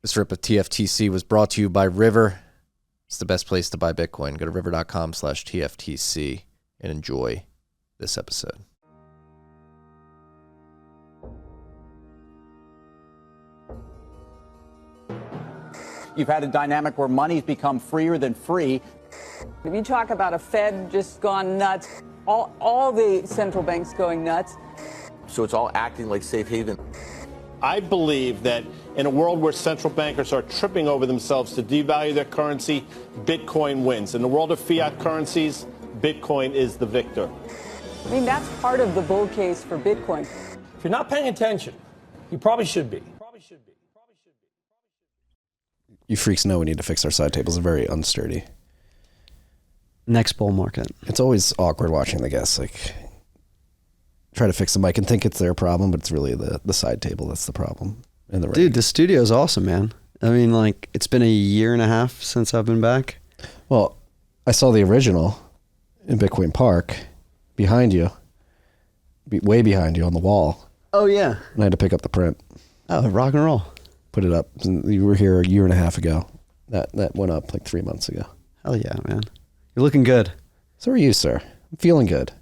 This rip of TFTC was brought to you by River. It's the best place to buy Bitcoin. Go to river.com/TFTC and enjoy this episode. You've had a dynamic where money's become freer than free. If you talk about a Fed just gone nuts, all the central banks going nuts. So it's all acting like safe haven. I believe that in a world where central bankers are tripping over themselves to devalue their currency, Bitcoin wins. In the world of fiat currencies, Bitcoin is the victor. I mean, that's part of the bull case for Bitcoin. If you're not paying attention, you probably should be. You freaks know we need to fix our side tables. They're very unsturdy. Next bull market. It's always awkward watching the guests like try to fix the mic and think it's their problem, but it's really the side table that's the problem. In the Dude, the studio is awesome, man. I mean, like, it's been a year and a half since I've been back. Well, I saw the original in Bitcoin Park behind you, way behind you on the wall. Oh, yeah. And I had to pick up the print. Oh, rock and roll. Put it up. You were here a year and a half ago. That went up like 3 months ago. Hell yeah, man. You're looking good. So are you, sir. I'm feeling good.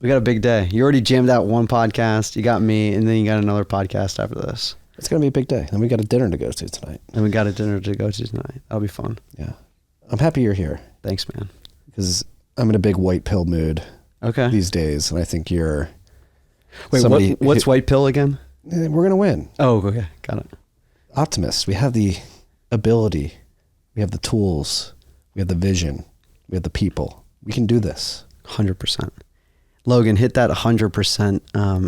We got a big day. You already jammed out one podcast. You got me, and then you got another podcast after this. It's going to be a big day. And we got a dinner to go to tonight. And we got a dinner to go to tonight. That'll be fun. Yeah. I'm happy you're here. Thanks, man. Because I'm in a big white pill mood these days. And I think you're... Wait, what's white pill again? We're going to win. Oh, okay. Got it. Optimists. We have the ability. We have the tools. We have the vision. We have the people. We can do this. 100%. Logan, hit that 100%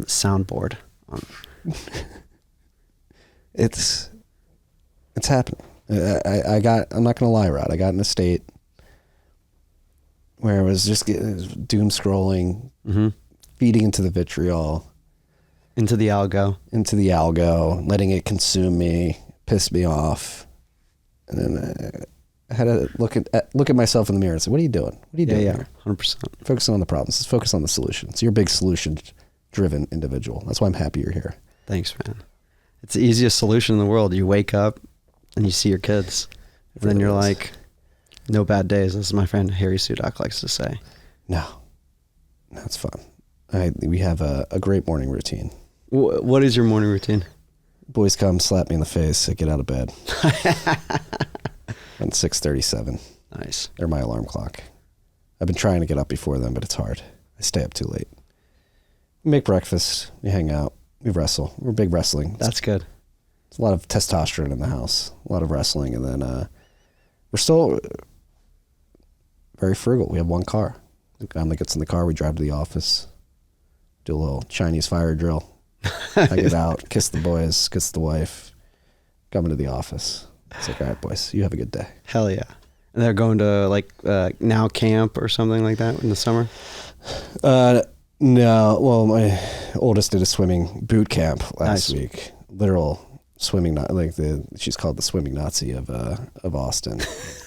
soundboard. It's happening. I'm not going to lie, Rod. I got in a state where I was just doom scrolling, feeding into the vitriol. Into the algo, letting it consume me, piss me off. And then I had to look at myself in the mirror and say, what are you doing? What are you doing here? 100%. Focusing on the problems. Let's focus on the solutions. You're a big solution-driven individual. That's why I'm happy you're here. Thanks, man. It's the easiest solution in the world. You wake up and you see your kids. And then you're like, no bad days. This is my friend Harry Sudak likes to say. No, it's fun. We have a great morning routine. What is your morning routine? Boys come, slap me in the face, I get out of bed. At 6:37. Nice. They're my alarm clock. I've been trying to get up before them, but it's hard. I stay up too late. We make breakfast. We hang out. We wrestle. We're big wrestling. That's good. There's a lot of testosterone in the house. A lot of wrestling. And then we're still very frugal. We have one car. The family gets in the car. We drive to the office. Do a little Chinese fire drill. I get out, kiss the boys, kiss the wife, come into the office. It's like, all right, boys, you have a good day. Hell yeah. And they're going to like now camp or something like that in the summer? No. Well, my oldest did a swimming boot camp last week. Literal swimming, she's called the swimming Nazi of Austin.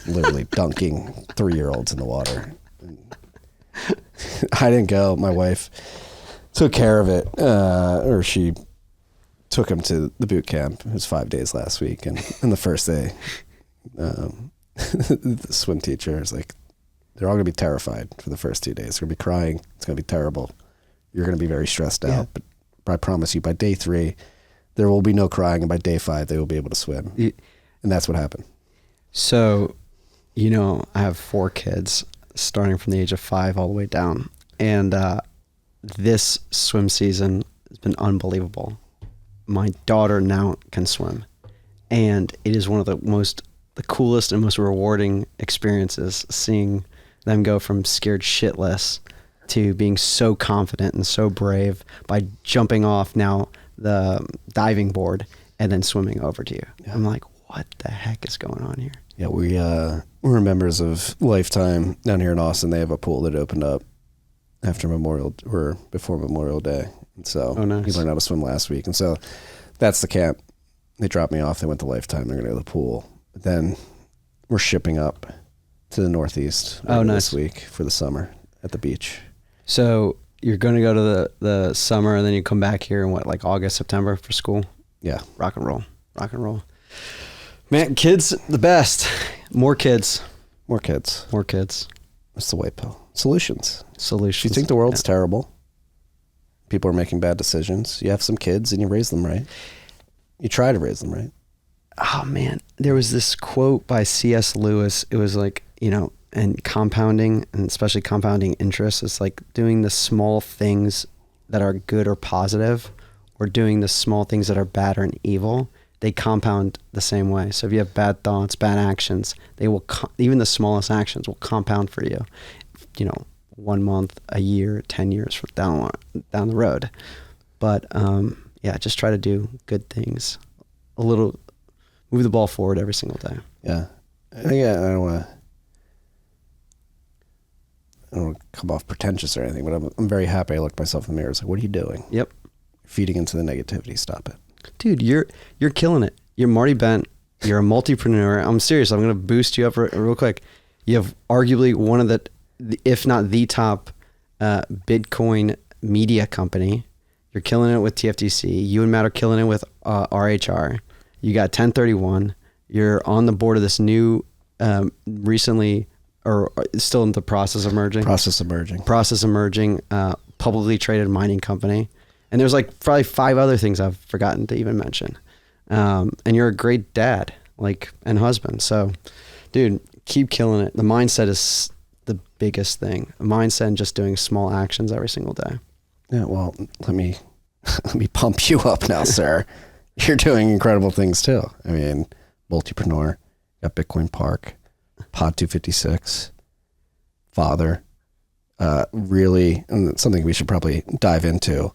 Literally dunking 3-year-olds in the water. I didn't go. My wife took care of it, or she took him to the boot camp. It was 5 days last week, and the first day, the swim teacher was like, they're all going to be terrified for the first 2 days. They're going to be crying. It's going to be terrible. You're going to be very stressed out, but I promise you, by day 3, there will be no crying, and by day 5, they will be able to swim. And that's what happened. So, I have 4 kids, starting from the age of 5 all the way down, and this swim season has been unbelievable. My daughter now can swim, and it is one of the coolest and most rewarding experiences, seeing them go from scared shitless to being so confident and so brave by jumping off now the diving board and then swimming over to you. Yeah. I'm like, what the heck is going on here? Yeah, we're members of Lifetime down here in Austin. They have a pool that opened up after before Memorial Day. And so nice. He learned how to swim last week. And so that's the camp. They dropped me off. They went to Lifetime. They're going to go to the pool. But then we're shipping up to the Northeast this week for the summer at the beach. So you're going to go to the summer and then you come back here in August, September for school? Yeah. Rock and roll. Man, kids, the best. More kids. More kids. More kids. That's the white pill. Solutions. Solutions. If you think the world's terrible, people are making bad decisions, you have some kids and you raise them right. You try to raise them right. Oh, man. There was this quote by C.S. Lewis. It was like, and compounding, and especially compounding interest, is like doing the small things that are good or positive, or doing the small things that are bad or evil. They compound the same way. So if you have bad thoughts, bad actions, they will, even the smallest actions will compound for you, 1 month, a year, 10 years from down the road. But just try to do good things. Move the ball forward every single day. Yeah. Yeah, I don't want to come off pretentious or anything, but I'm very happy I looked myself in the mirror. It's like, what are you doing? Yep. Feeding into the negativity. Stop it. Dude, you're killing it. You're Marty Bent. You're a multipreneur. I'm serious. I'm going to boost you up real quick. You have arguably one of the, if not the top Bitcoin media company. You're killing it with TFTC. You and Matt are killing it with RHR. You got 1031. You're on the board of this new recently, or still in the process of merging. Process emerging publicly traded mining company. And there's like probably 5 other things I've forgotten to even mention. And you're a great dad, and husband. So, dude, keep killing it. The mindset is the biggest thing. A mindset and just doing small actions every single day. Yeah, well, let me pump you up now, sir. You're doing incredible things too. I mean, multipreneur, got Bitcoin Park, Pod 256, father, really, and something we should probably dive into.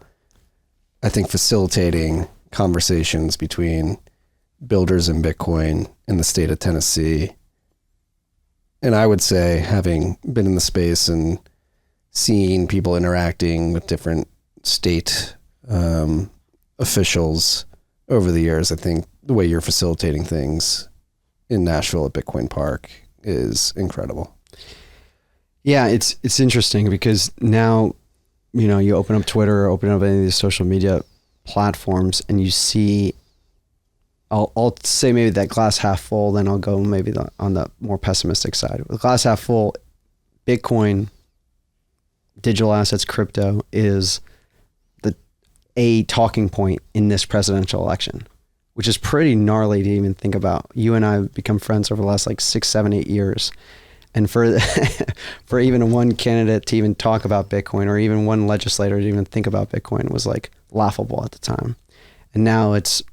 I think facilitating conversations between builders in Bitcoin in the state of Tennessee. And I would say, having been in the space and seeing people interacting with different state officials over the years, I think the way you're facilitating things in Nashville at Bitcoin Park is incredible. Yeah, it's interesting because now, you open up Twitter or open up any of these social media platforms and you see, I'll say maybe that glass half full, then I'll go maybe on the more pessimistic side. The glass half full, Bitcoin, digital assets, crypto is a talking point in this presidential election, which is pretty gnarly to even think about. You and I have become friends over the last 6, 7, 8 years. And for even one candidate to even talk about Bitcoin, or even one legislator to even think about Bitcoin, was laughable at the time. And now it's,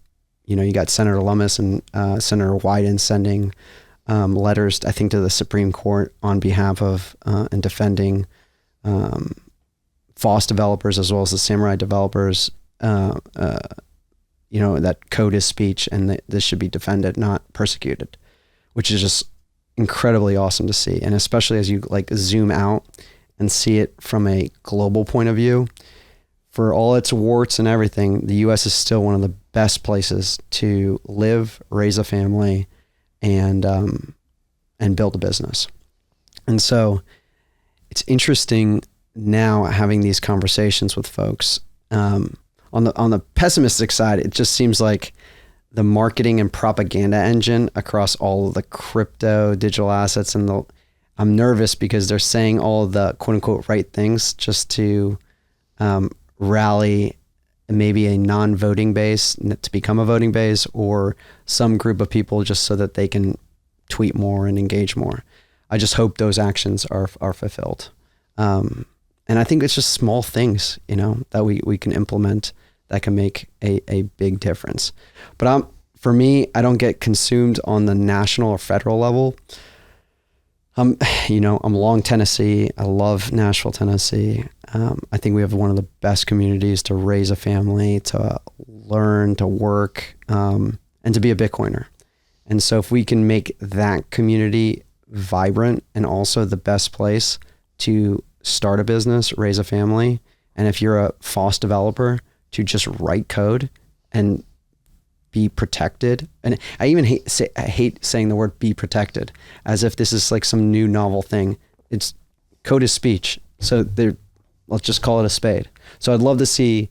you got Senator Lummis and Senator Wyden sending letters, I think, to the Supreme Court on behalf of and defending FOSS developers as well as the Samurai developers. That code is speech and that this should be defended, not persecuted, which is just incredibly awesome to see. And especially as you zoom out and see it from a global point of view, for all its warts and everything, the U.S. is still one of the best places to live, raise a family, and build a business. And so it's interesting now having these conversations with folks. On the pessimistic side, it just seems like the marketing and propaganda engine across all of the crypto digital assets, and I'm nervous because they're saying all of the quote unquote right things just to rally maybe a non-voting base to become a voting base, or some group of people just so that they can tweet more and engage more. I just hope those actions are fulfilled. And I think it's just small things, that we can implement that can make a big difference. But for me, I don't get consumed on the national or federal level. I'm long Tennessee. I love Nashville, Tennessee. I think we have one of the best communities to raise a family, to learn, to work, and to be a Bitcoiner. And so if we can make that community vibrant and also the best place to start a business, raise a family, and if you're a FOSS developer, to just write code and be protected. And I even hate saying the word be protected, as if this is some new novel thing. It's code is speech. So let's just call it a spade. So I'd love to see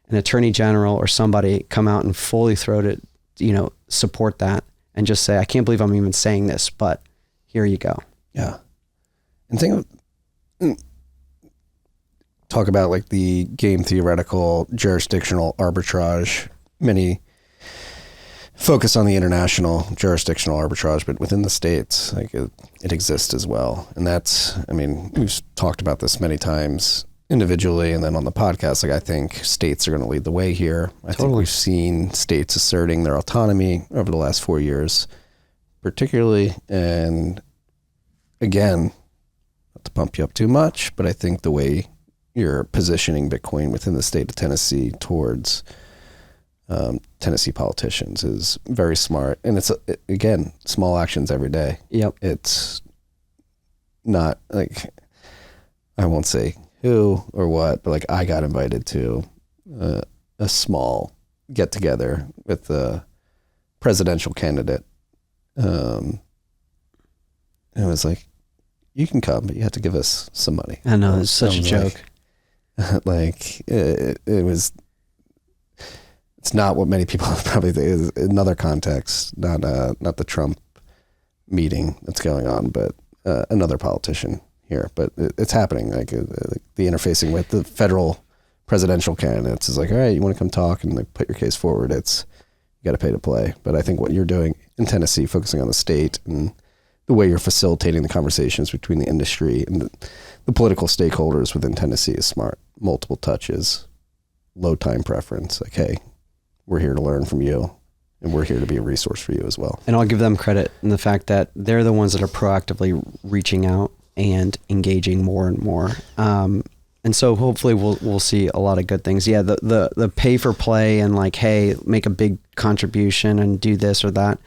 an attorney general or somebody come out and fully throat it support that and just say, I can't believe I'm even saying this, but here you go. Yeah. And talk about like the game theoretical jurisdictional arbitrage. Many focus on the international jurisdictional arbitrage, but within the states, like it exists as well. And that's, I mean, we've talked about this many times individually and then on the podcast. Like, I think states are going to lead the way here. I think we've seen states asserting their autonomy over the last 4 years, particularly. And again, not to pump you up too much, but I think the way you're positioning Bitcoin within the state of Tennessee towards Tennessee politicians is very smart. And it's, again, small actions every day. Yep. It's not like, I won't say who or what, but like I got invited to a small get together with the presidential candidate. And it was like, you can come, but you have to give us some money. I know, it's such a joke. Like it was, it's not what many people probably think. Is another context, not the Trump meeting that's going on, but another politician here. But it's happening. Like the interfacing with the federal presidential candidates is like, all right, you want to come talk and like put your case forward. It's, you got to pay to play. But I think what you're doing in Tennessee, focusing on the state and the way you're facilitating the conversations between the industry and the political stakeholders within Tennessee is smart. Multiple touches, low time preference. Like, hey, we're here to learn from you, and we're here to be a resource for you as well. And I'll give them credit in the fact that they're the ones that are proactively reaching out and engaging more and more. And so hopefully we'll see a lot of good things. Yeah, the pay for play and like, hey, make a big contribution and do this or that,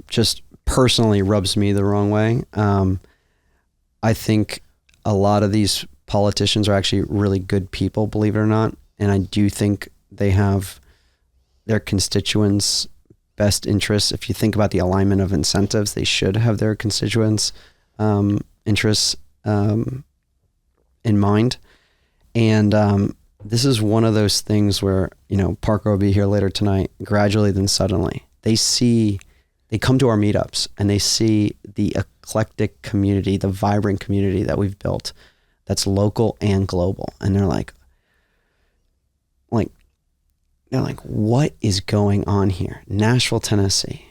just personally rubs me the wrong way. I think a lot of these politicians are actually really good people, believe it or not. And I do think they have their constituents' best interests. If you think about the alignment of incentives, they should have their constituents' interests in mind. And this is one of those things where, Parker will be here later tonight, gradually then suddenly. They come to our meetups and they see the eclectic community, the vibrant community that we've built that's local and global. And they're like, what is going on here? Nashville, Tennessee.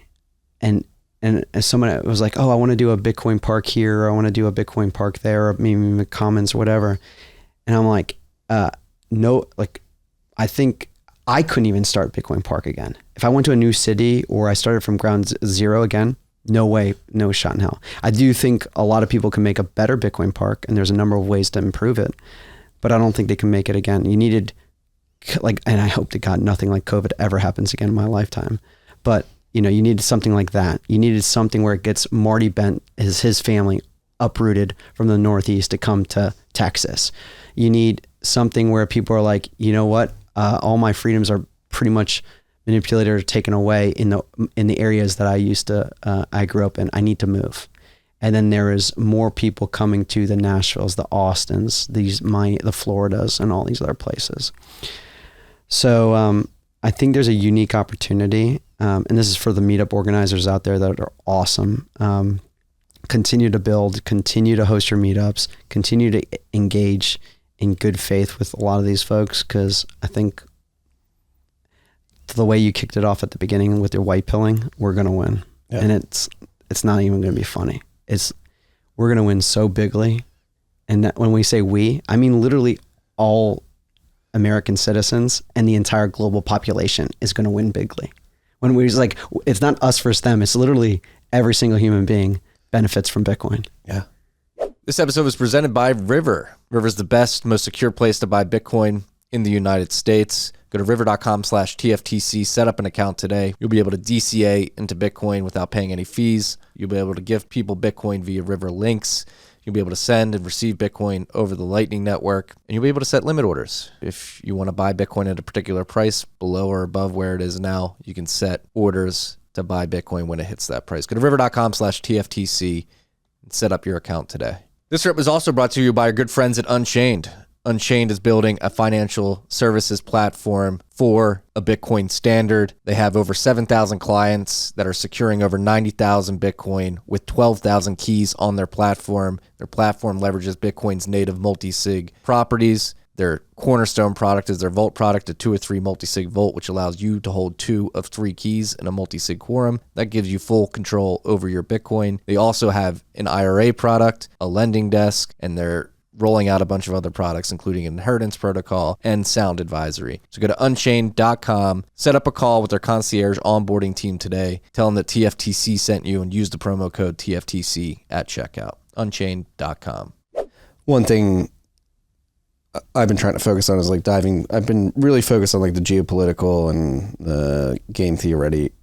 And as someone was like, oh, I want to do a Bitcoin park here, or I want to do a Bitcoin park there, or maybe the Commons or whatever. And I'm like, no, like, I think I couldn't even start Bitcoin Park again. If I went to a new city or I started from ground zero again, no way, no shot in hell. I do think a lot of people can make a better Bitcoin Park, and there's a number of ways to improve it, but I don't think they can make it again. You needed, and I hope to God nothing like COVID ever happens again in my lifetime, but you needed something like that. You needed something where it gets Marty Bent, his family uprooted from the Northeast to come to Texas. You need something where people are like, you know what? All my freedoms are pretty much manipulated or taken away in the areas that I grew up in. I need to move. And then there is more people coming to the Nashvilles, the Austins, the Floridas, and all these other places. So I think there's a unique opportunity, and this is for the meetup organizers out there that are awesome. Continue to build, continue to host your meetups, continue to engage in good faith with a lot of these folks, because I think the way you kicked it off at the beginning with your white pilling, we're going to win. Yeah. And it's not even going to be funny. We're going to win so bigly. And that, when we say we, I mean literally all American citizens and the entire global population is going to win bigly. When we're like, it's not us versus them. It's literally every single human being benefits from Bitcoin. Yeah. This episode was presented by River. River is the best, most secure place to buy Bitcoin in the United States. Go to river.com/TFTC, set up an account today. You'll be able to DCA into Bitcoin without paying any fees. You'll be able to give people Bitcoin via River links. You'll be able to send and receive Bitcoin over the Lightning Network. And you'll be able to set limit orders. If you want to buy Bitcoin at a particular price, below or above where it is now, you can set orders to buy Bitcoin when it hits that price. Go to river.com/TFTC and set up your account today. This trip was also brought to you by our good friends at Unchained. Unchained is building a financial services platform for a Bitcoin standard. They have over 7,000 clients that are securing over 90,000 Bitcoin with 12,000 keys on their platform. Their platform leverages Bitcoin's native multi-sig properties. Their cornerstone product is their Vault product, a 2 or 3 multi-sig Vault, which allows you to hold 2 of 3 keys in a multi-sig quorum. That gives you full control over your Bitcoin. They also have an IRA product, a lending desk, and they're rolling out a bunch of other products, including an inheritance protocol and sound advisory. So go to unchained.com, set up a call with their concierge onboarding team today. Tell them that TFTC sent you and use the promo code TFTC at checkout. Unchained.com. One thing I've been trying to focus on is like I've been really focused on like the geopolitical and the game theory,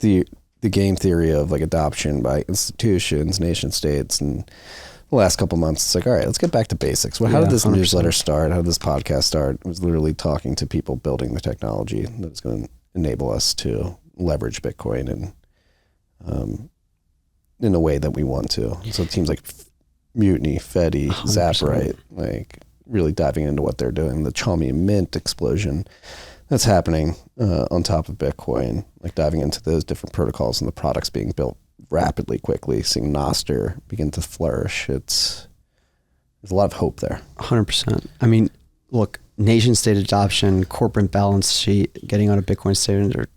the game theory of like adoption by institutions, nation states, and the last couple months, it's like, all right, let's get back to basics. Well, how did this 100%. Newsletter start? How did this podcast start? It was literally talking to people building the technology that's going to enable us to leverage Bitcoin and in a way that we want to. So teams like Mutiny, Fedi, 100%. Zaprite, like really diving into what they're doing. The Chaumian Mint explosion that's happening on top of Bitcoin, like diving into those different protocols and the products being built rapidly, quickly, seeing Nostr begin to flourish. There's a lot of hope there. 100%. I mean, look, nation state adoption, corporate balance sheet, getting on a Bitcoin standard,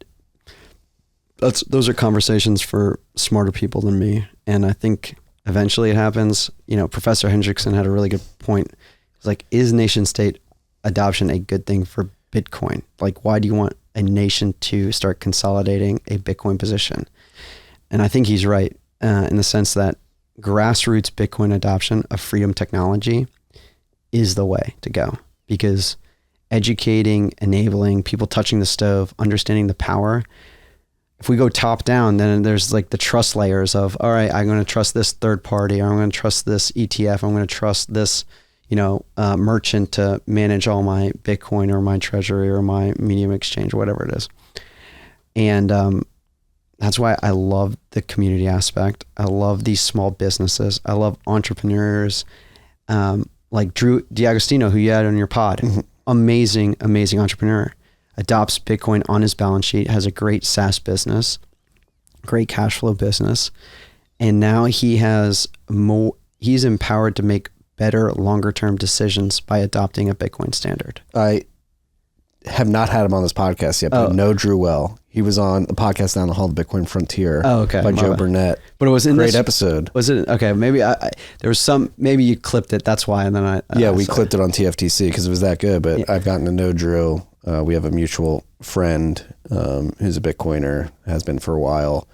those are conversations for smarter people than me. And I think eventually it happens. You know, Professor Hendrickson had a really good point. It's like, is nation state adoption a good thing for Bitcoin? Like, why do you want a nation to start consolidating a Bitcoin position? And I think he's right in the sense that grassroots Bitcoin adoption of freedom technology is the way to go, because educating, enabling people touching the stove, understanding the power. If we go top down, then there's like the trust layers of, all right, I'm going to trust this third party, or I'm going to trust this ETF, I'm going to trust this, merchant to manage all my Bitcoin or my treasury or my medium exchange or whatever it is. And that's why I love the community aspect. I love these small businesses. I love entrepreneurs like Drew D'Agostino, who you had on your pod. Mm-hmm. Amazing entrepreneur. Adopts Bitcoin on his balance sheet, has a great SaaS business, great cash flow business. And now he's empowered to make better longer term decisions by adopting a Bitcoin standard. I have not had him on this podcast yet, but I know Drew well. He was on the podcast Down the Hall, The Bitcoin Frontier by Joe Burnett. But it was in great episode. Was it? Okay. Maybe there was some, maybe you clipped it. That's why. And then we clipped it on TFTC because it was that good, but I've gotten to know Drew. We have a mutual friend who's a Bitcoiner, has been for a while.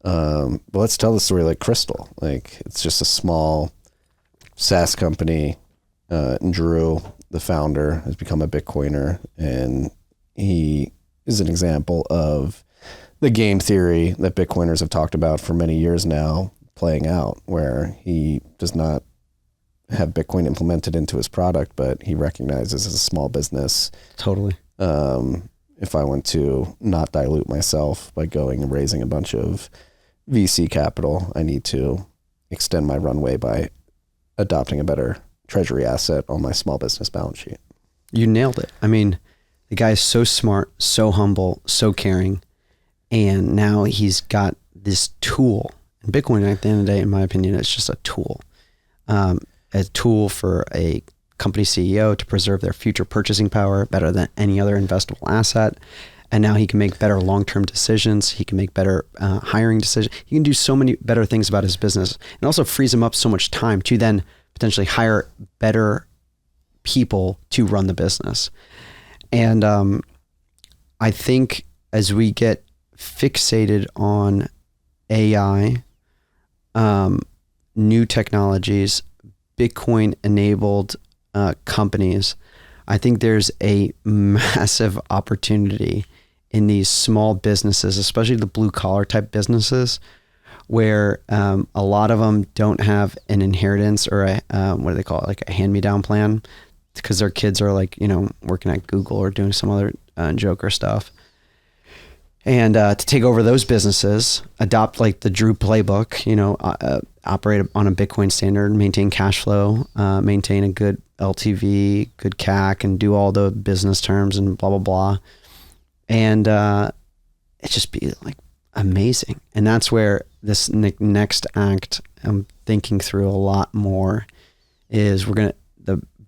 But let's tell the story like Crystal. Like, it's just a small SaaS company. And Drew, the founder, has become a Bitcoiner, and he is an example of the game theory that Bitcoiners have talked about for many years now playing out, where he does not have Bitcoin implemented into his product, but he recognizes as a small business. Totally. If I want to not dilute myself by going and raising a bunch of VC capital, I need to extend my runway by adopting a better treasury asset on my small business balance sheet. You nailed it. I mean, the guy is so smart, so humble, so caring. And now he's got this tool. And Bitcoin, at the end of the day, in my opinion, it's just a tool. A tool for a company CEO to preserve their future purchasing power better than any other investable asset. And now he can make better long-term decisions. He can make better hiring decisions. He can do so many better things about his business. And also frees him up so much time to then potentially hire better people to run the business. And I think as we get fixated on AI, new technologies, Bitcoin-enabled companies, I think there's a massive opportunity in these small businesses, especially the blue-collar type businesses, where a lot of them don't have an inheritance or a, what do they call it, like a hand-me-down plan, because their kids are like, working at Google or doing some other joker stuff. And to take over those businesses, adopt like the Drew playbook, operate on a Bitcoin standard, maintain cash flow, maintain a good LTV, good CAC, and do all the business terms and blah, blah, blah. And it just be like amazing. And that's where this next act I'm thinking through a lot more is the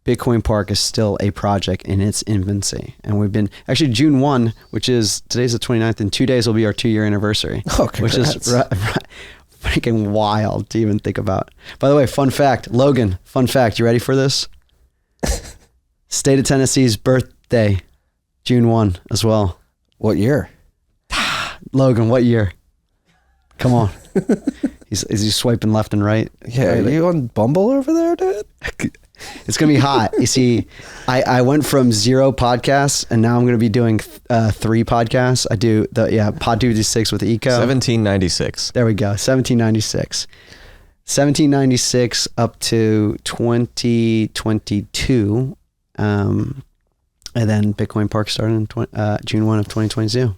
Bitcoin Park is still a project in its infancy. And we've been actually June 1, which is today's the 29th, in 2 days will be our 2-year anniversary, which is freaking wild to even think about. By the way, fun fact, Logan, you ready for this? State of Tennessee's birthday, June 1 as well. What year? Logan, what year? Come on. Is he swiping left and right? Yeah, are you on Bumble over there, dude? It's going to be hot. You see, I went from 0 podcasts and now I'm going to be doing 3 podcasts. I do Pod 256 with Eco. 1796. There we go. 1796. 1796 up to 2022. And then Bitcoin Park started in June 1 of 2022.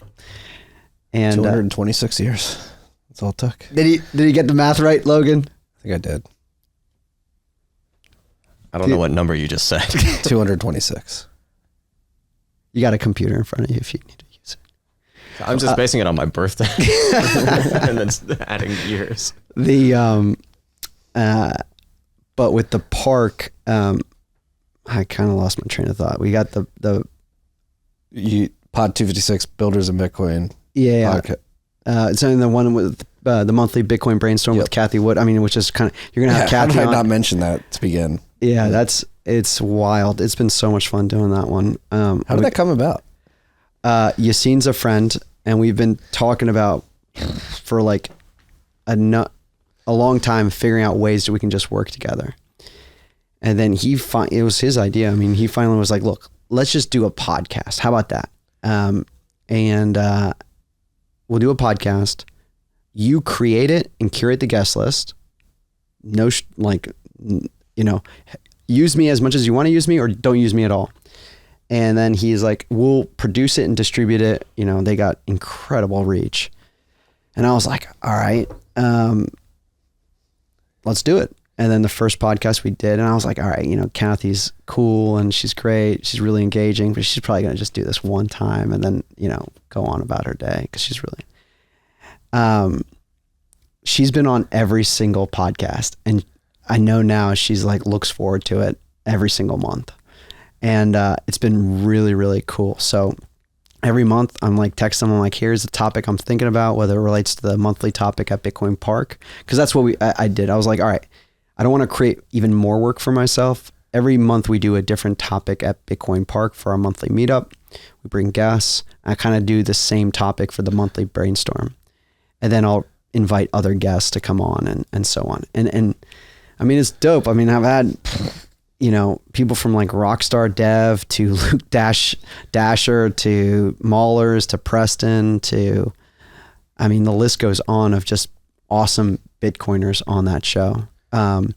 And 226 years. That's all it took. Did he get the math right, Logan? I think I did. I don't know what number you just said. 226. You got a computer in front of you if you need to use it. I'm just basing it on my birthday and then adding years. But with the park, I kind of lost my train of thought. We got the Pod 256 Builders in Bitcoin. Yeah. It's in the one with the monthly Bitcoin Brainstorm with Kathy Wood. I mean, which is kind of, you're going to have Kathy How did I on. not mention that to begin? Yeah, it's wild. It's been so much fun doing that one. How did that come about? Yassine's a friend, and we've been talking about for like a long time, figuring out ways that we can just work together. And then it was his idea. I mean, he finally was like, look, let's just do a podcast. How about that? And we'll do a podcast. You create it and curate the guest list. Use me as much as you want to use me or don't use me at all. And then he's like, we'll produce it and distribute it. You know, they got incredible reach. And I was like, all right, let's do it. And then the first podcast we did, and I was like, all right, Kathy's cool and she's great. She's really engaging, but she's probably going to just do this one time and then, go on about her day. Cause she's really, she's been on every single podcast, and I know now she's like, looks forward to it every single month. And, it's been really, really cool. So every month I'm like texting them, I'm like, here's the topic I'm thinking about, whether it relates to the monthly topic at Bitcoin Park. Cause that's what I did. I was like, all right, I don't want to create even more work for myself. Every month we do a different topic at Bitcoin Park for our monthly meetup. We bring guests. I kind of do the same topic for the monthly Brainstorm. And then I'll invite other guests to come on and so on. And I mean, it's dope. I mean, I've had, people from like Rockstar Dev to Luke Dasher to Maulers to Preston to, I mean, the list goes on of just awesome Bitcoiners on that show. And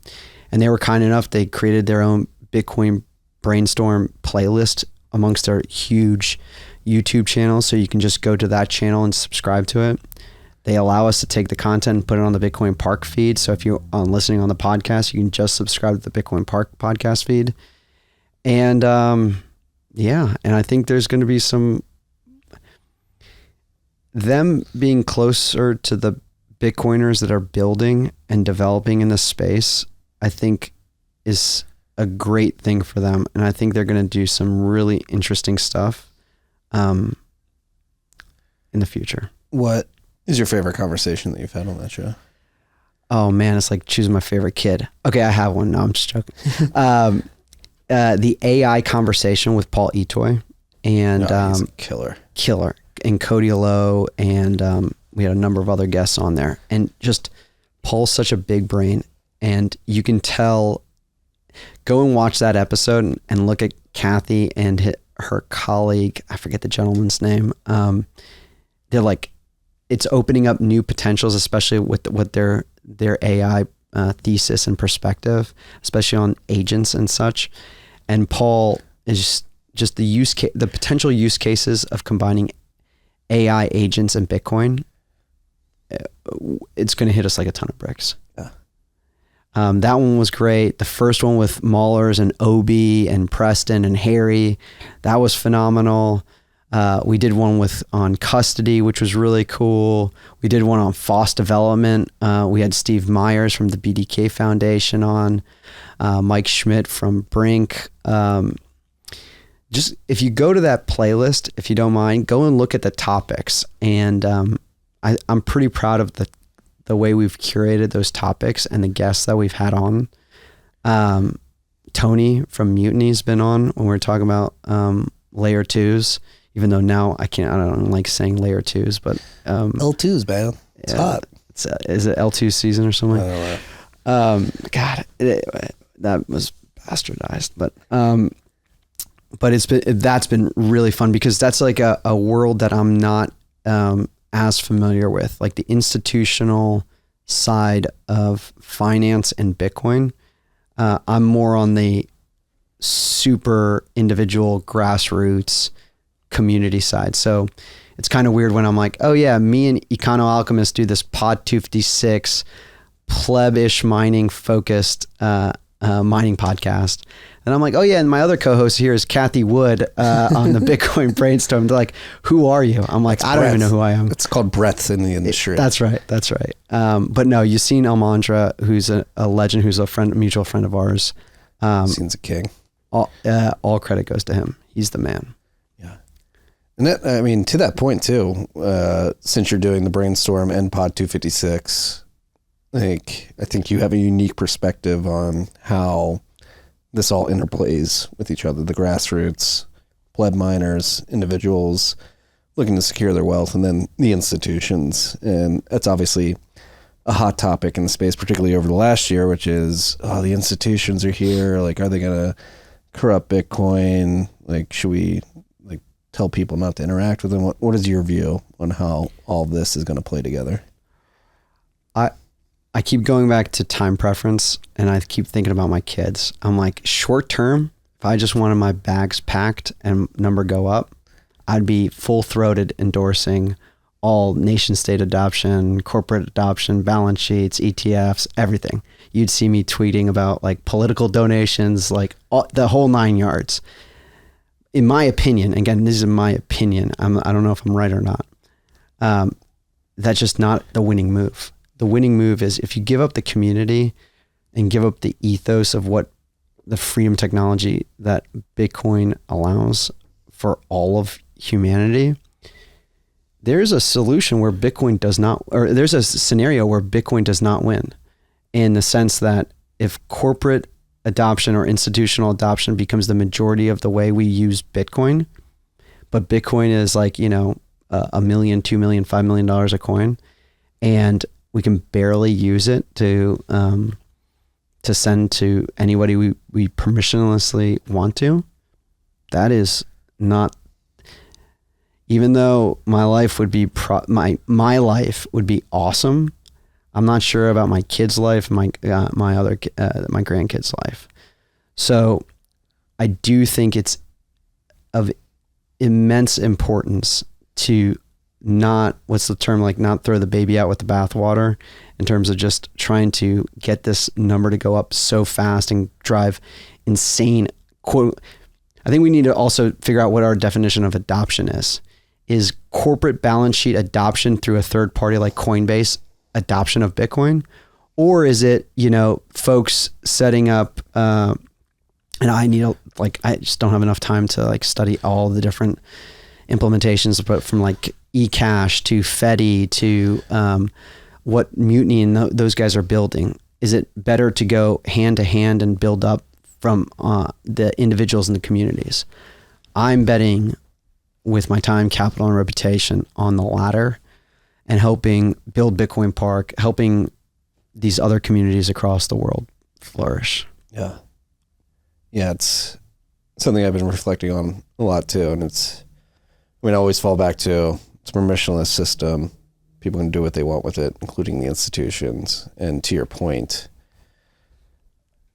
they were kind enough, they created their own Bitcoin Brainstorm playlist amongst their huge YouTube channel. So you can just go to that channel and subscribe to it. They allow us to take the content and put it on the Bitcoin Park feed. So if you're listening on the podcast, you can just subscribe to the Bitcoin Park podcast feed. And and I think there's going to be them being closer to the Bitcoiners that are building and developing in this space, I think is a great thing for them. And I think they're going to do some really interesting stuff in the future. What is your favorite conversation that you've had on that show? Oh man, it's like choosing my favorite kid. Okay, I have one. No, I'm just joking. The AI conversation with Paul Etoy and he's a killer, and Cody Lowe, and we had a number of other guests on there. And just Paul's such a big brain, and you can tell. Go and watch that episode and look at Kathy and her colleague. I forget the gentleman's name. They're like, it's opening up new potentials, especially with their AI thesis and perspective, especially on agents and such. And Paul is just the potential use cases of combining AI agents and Bitcoin. It's going to hit us like a ton of bricks. Yeah. That one was great. The first one with Maulers and Obi and Preston and Harry, that was phenomenal. We did one on custody, which was really cool. We did one on FOSS development. We had Steve Myers from the BDK Foundation on, Mike Schmidt from Brink. Just if you go to that playlist, if you don't mind, go and look at the topics. And I'm pretty proud of the way we've curated those topics and the guests that we've had on. Tony from Mutiny's been on when we're talking about layer twos. Even though now I don't like saying layer twos, but L2s, man. It's hot. Is it L2 season or something? I don't know. God, that was bastardized, but that's been really fun because that's like a world that I'm not as familiar with, like the institutional side of finance and Bitcoin. I'm more on the super individual grassroots community side. So it's kind of weird when I'm like, oh yeah, me and Econo Alchemist do this Pod 256 pleb-ish mining focused mining podcast. And I'm like, oh yeah, and my other co-host here is Kathy Wood on the Bitcoin Brainstorm. They're like, who are you? I'm like, I don't even know who I am. It's called breadth in the industry. That's right. But no, you've seen Almandra, who's a legend, who's a mutual friend of ours. Seems a king. All credit goes to him. He's the man. And that, I mean, to that point too, since you're doing the Brainstorm and Pod 256, I think you have a unique perspective on how this all interplays with each other. The grassroots, pleb miners, individuals looking to secure their wealth, and then the institutions. And that's obviously a hot topic in the space, particularly over the last year, which is, the institutions are here. Like, are they going to corrupt Bitcoin? Like, should we tell people not to interact with them? What is your view on how all of this is going to play together? I keep going back to time preference, and I keep thinking about my kids. I'm like, short term, if I just wanted my bags packed and number go up, I'd be full-throated endorsing all nation state adoption, corporate adoption, balance sheets, ETFs, everything. You'd see me tweeting about like political donations, like the whole 9 yards. In my opinion, again, this is my opinion, I don't know if I'm right or not, that's just not the winning move. The winning move is if you give up the community and give up the ethos of what the freedom technology that Bitcoin allows for all of humanity, there's a solution where Bitcoin does not, or there's a scenario where Bitcoin does not win, in the sense that if corporate adoption or institutional adoption becomes the majority of the way we use Bitcoin, but Bitcoin is like, $1 million, $2 million, $5 million a coin, and we can barely use it to send to anybody we permissionlessly want to. That is not, even though my life would be my life would be awesome, I'm not sure about my kid's life, my grandkid's life. So I do think it's of immense importance to not, what's the term, like not throw the baby out with the bathwater, in terms of just trying to get this number to go up so fast and drive insane quote. I think we need to also figure out what our definition of adoption is. Is corporate balance sheet adoption through a third party like Coinbase adoption of Bitcoin? Or is it, folks setting up, and I just don't have enough time to study all the different implementations, but from eCash to Fedi to what Mutiny and those guys are building. Is it better to go hand to hand and build up from the individuals in the communities? I'm betting with my time, capital, and reputation on the latter, and helping build Bitcoin Park, helping these other communities across the world flourish. Yeah. Yeah, it's something I've been reflecting on a lot too. And I always fall back to, it's a permissionless system. People can do what they want with it, including the institutions. And to your point,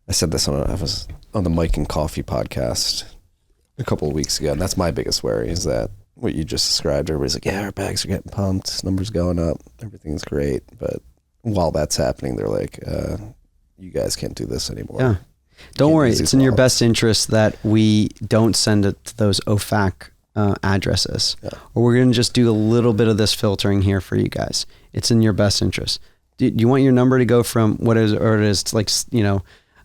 I said this I was on the Mike and Coffee podcast a couple of weeks ago, and that's my biggest worry, is that what you just described, everybody's like, yeah, our bags are getting pumped, numbers going up, everything's great. But while that's happening, they're like, you guys can't do this anymore. Yeah. Don't worry. It's in your best interest that we don't send it to those OFAC addresses, or we're going to just do a little bit of this filtering here for you guys. It's in your best interest. Do you want your number to go from what is, or it is like, you know,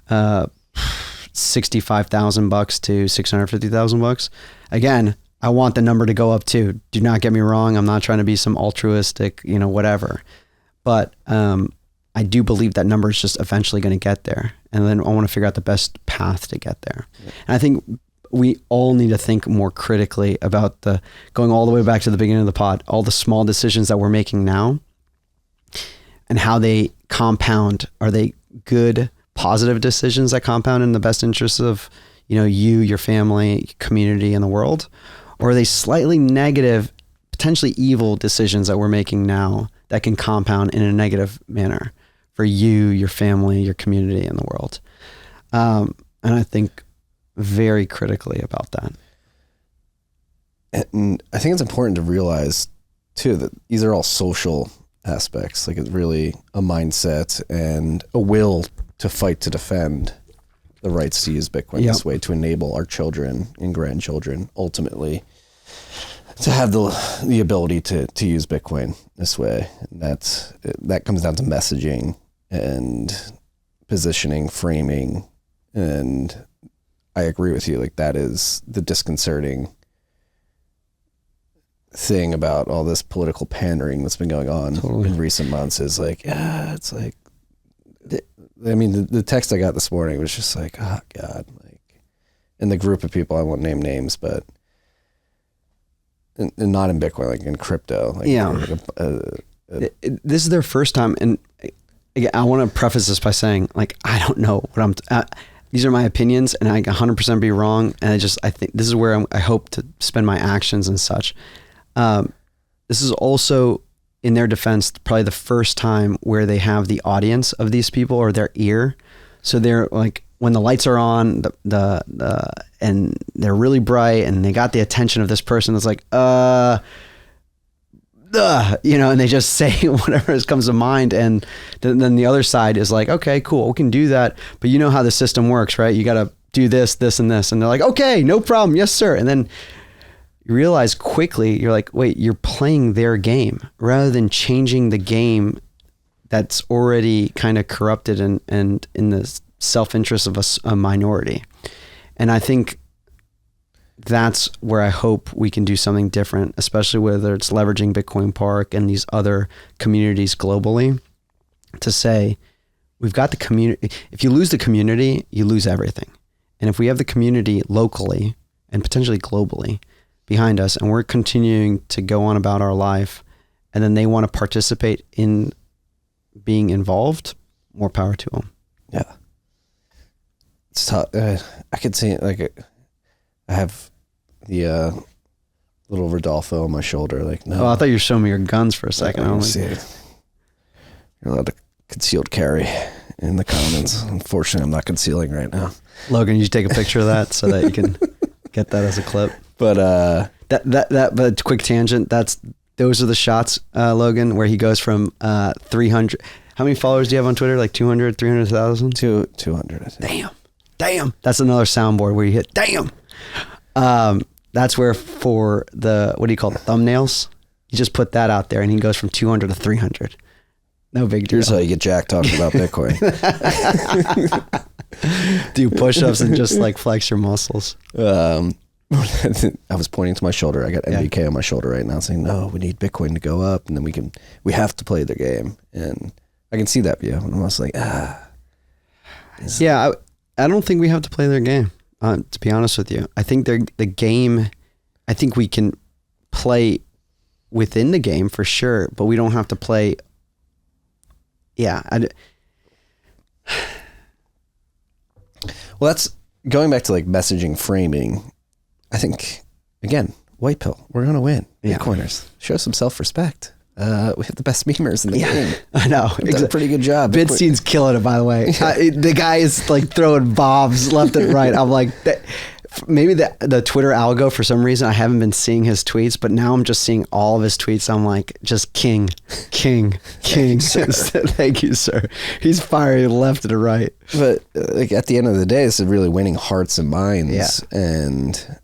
$65,000 to $650,000? Again, I want the number to go up too. Do not get me wrong. I'm not trying to be some altruistic, you know, whatever, but, I do believe that number is just eventually going to get there. And then I want to figure out the best path to get there. Yeah. And I think we all need to think more critically about going all the way back to the beginning of the pod, all the small decisions that we're making now and how they compound. Are they good, positive decisions that compound in the best interests of, you know, you, your family, community, and the world? Or are they slightly negative, potentially evil decisions that we're making now that can compound in a negative manner for you, your family, your community, and the world? And I think very critically about that. And I think it's important to realize too that these are all social aspects. Like, it's really a mindset and a will to fight to defend the rights to use Bitcoin this way, to enable our children and grandchildren ultimately to have the ability to use Bitcoin this way. And that comes down to messaging and positioning, framing. And I agree with you. Like, that is the disconcerting thing about all this political pandering that's been going on in recent months is like, it's like, I mean, the text I got this morning was just like, oh God, like, in the group of people, I won't name names, but and not in Bitcoin, like in crypto. Like, this is their first time. And again, I want to preface this by saying, like, I don't know what these are my opinions, and I 100% be wrong. And I think this is where I hope to spend my actions and such. This is also, in their defense, probably the first time where they have the audience of these people or their ear. So they're like, when the lights are on, and they're really bright, and they got the attention of this person that's like, you know, and they just say whatever comes to mind. And then the other side is like, okay, cool, we can do that. But you know how the system works, right? You got to do this, this, and this. And they're like, okay, no problem. Yes, sir. And then you realize quickly, you're like, wait, you're playing their game rather than changing the game that's already kind of corrupted and in the self-interest of a minority. And I think that's where I hope we can do something different, especially whether it's leveraging Bitcoin Park and these other communities globally, to say, we've got the community. If you lose the community, you lose everything. And if we have the community locally and potentially globally behind us, and we're continuing to go on about our life, and then they want to participate in being involved, more power to them. Yeah. It's tough. I could see it, like, I have the little Rodolfo on my shoulder. Like, no. Oh, I thought you were showing me your guns for a second. I see it. You're allowed to concealed carry in the comments. Unfortunately, I'm not concealing right now. Logan, you take a picture of that so that you can get that as a clip. But but quick tangent. Those are the shots, Logan, where he goes from 300. How many followers do you have on Twitter? Like 200, 300,000? 200. I think. Damn. That's another soundboard where you hit damn. That's where for the, what do you call it, thumbnails? You just put that out there and he goes from 200 to 300. No big deal. Here's how you get Jack talking about Bitcoin. Do push-ups and just like flex your muscles. I was pointing to my shoulder. I got MBK on my shoulder right now saying, no, we need Bitcoin to go up and then we have to play their game. And I can see that view. And I'm almost like, Yeah, I don't think we have to play their game, to be honest with you. I think the game, I think we can play within the game for sure, but we don't have to play. Yeah. Well, that's going back to like messaging framing. I think, again, white pill, we're going to win. Bitcoiners, show some self-respect. We have the best memers in the game. I know. We've done a pretty good job. Bitstein's killing it, by the way. The guy is like throwing bombs left and right. I'm like, maybe the Twitter algo, for some reason, I haven't been seeing his tweets, but now I'm just seeing all of his tweets. I'm like, just king. Thank you, sir. He's firing left and right. But like at the end of the day, this is really winning hearts and minds. Yeah. And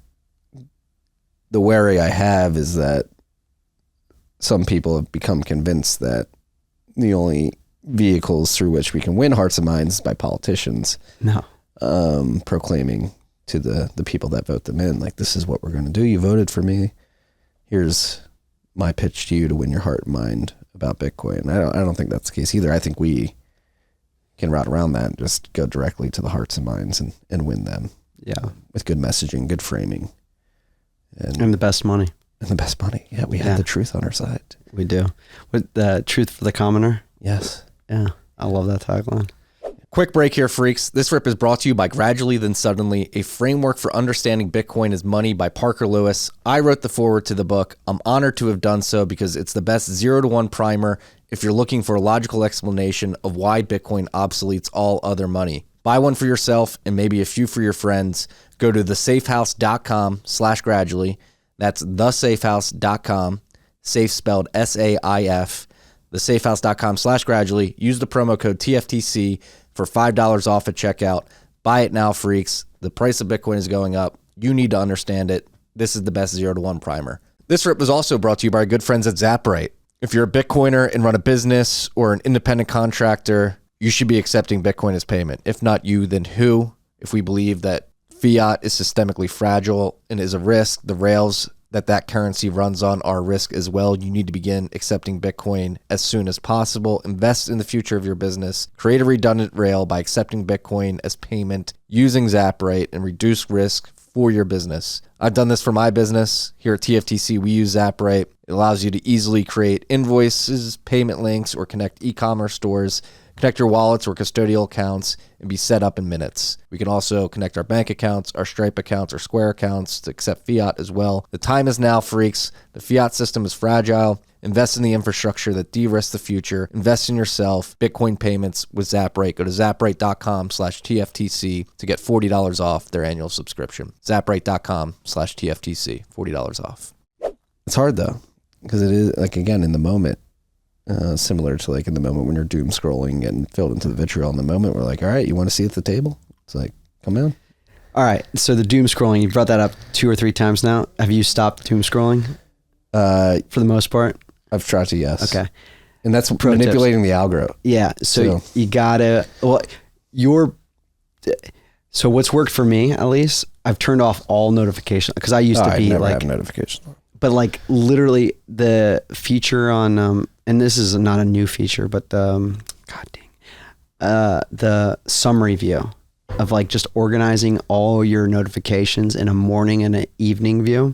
the worry I have is that some people have become convinced that the only vehicles through which we can win hearts and minds is by politicians. No. Proclaiming to the people that vote them in, like, this is what we're going to do. You voted for me. Here's my pitch to you to win your heart and mind about Bitcoin. I don't think that's the case either. I think we can route around that and just go directly to the hearts and minds and win them. Yeah. With good messaging, good framing. And the best money. And the best money. Yeah, we have the truth on our side. We do. With the truth for the commoner. Yes. Yeah. I love that tagline. Quick break here, freaks. This rip is brought to you by Gradually Then Suddenly, a framework for understanding Bitcoin as money by Parker Lewis. I wrote the foreword to the book. I'm honored to have done so because it's the best 0-to-1 primer if you're looking for a logical explanation of why Bitcoin obsoletes all other money. Buy one for yourself and maybe a few for your friends. Go to thesafehouse.com/gradually. That's thesafehouse.com, safe spelled SAIF, thesafehouse.com/gradually. Use the promo code TFTC for $5 off at checkout. Buy it now, freaks. The price of Bitcoin is going up. You need to understand it. This is the best 0-to-1 primer. This rip was also brought to you by our good friends at Zaprite. If you're a Bitcoiner and run a business or an independent contractor, you should be accepting Bitcoin as payment. If not you, then who? If we believe that fiat is systemically fragile and is a risk, the rails that currency runs on are a risk as well. You need to begin accepting Bitcoin as soon as possible. Invest in the future of your business. Create a redundant rail by accepting Bitcoin as payment using Zaprite and reduce risk for your business. I've done this for my business. Here at TFTC, we use Zaprite. It allows you to easily create invoices, payment links, or connect e-commerce stores, connect your wallets or custodial accounts, and be set up in minutes. We can also connect our bank accounts, our Stripe accounts, our Square accounts to accept fiat as well. The time is now, freaks. The fiat system is fragile. Invest in the infrastructure that de-risks the future. Invest in yourself. Bitcoin payments with Zaprite. Go to zaprite.com/TFTC to get $40 off their annual subscription. Zaprite.com/TFTC, $40 off. It's hard though, because it is, like, again, in the moment, similar to like in the moment when you're doom scrolling and filled into the vitriol in the moment, we're like, all right, you want to see at the table? It's like, come in. All right. So the doom scrolling, you've brought that up 2 or 3 times now. Have you stopped doom scrolling? For the most part? I've tried to, yes. Okay. And that's manipulating the algo. Yeah. So you gotta, so what's worked for me, at least, I've turned off all notifications because I used to be never like have notifications. But like literally the feature on, and this is not a new feature, but the summary view of like just organizing all your notifications in a morning and an evening view.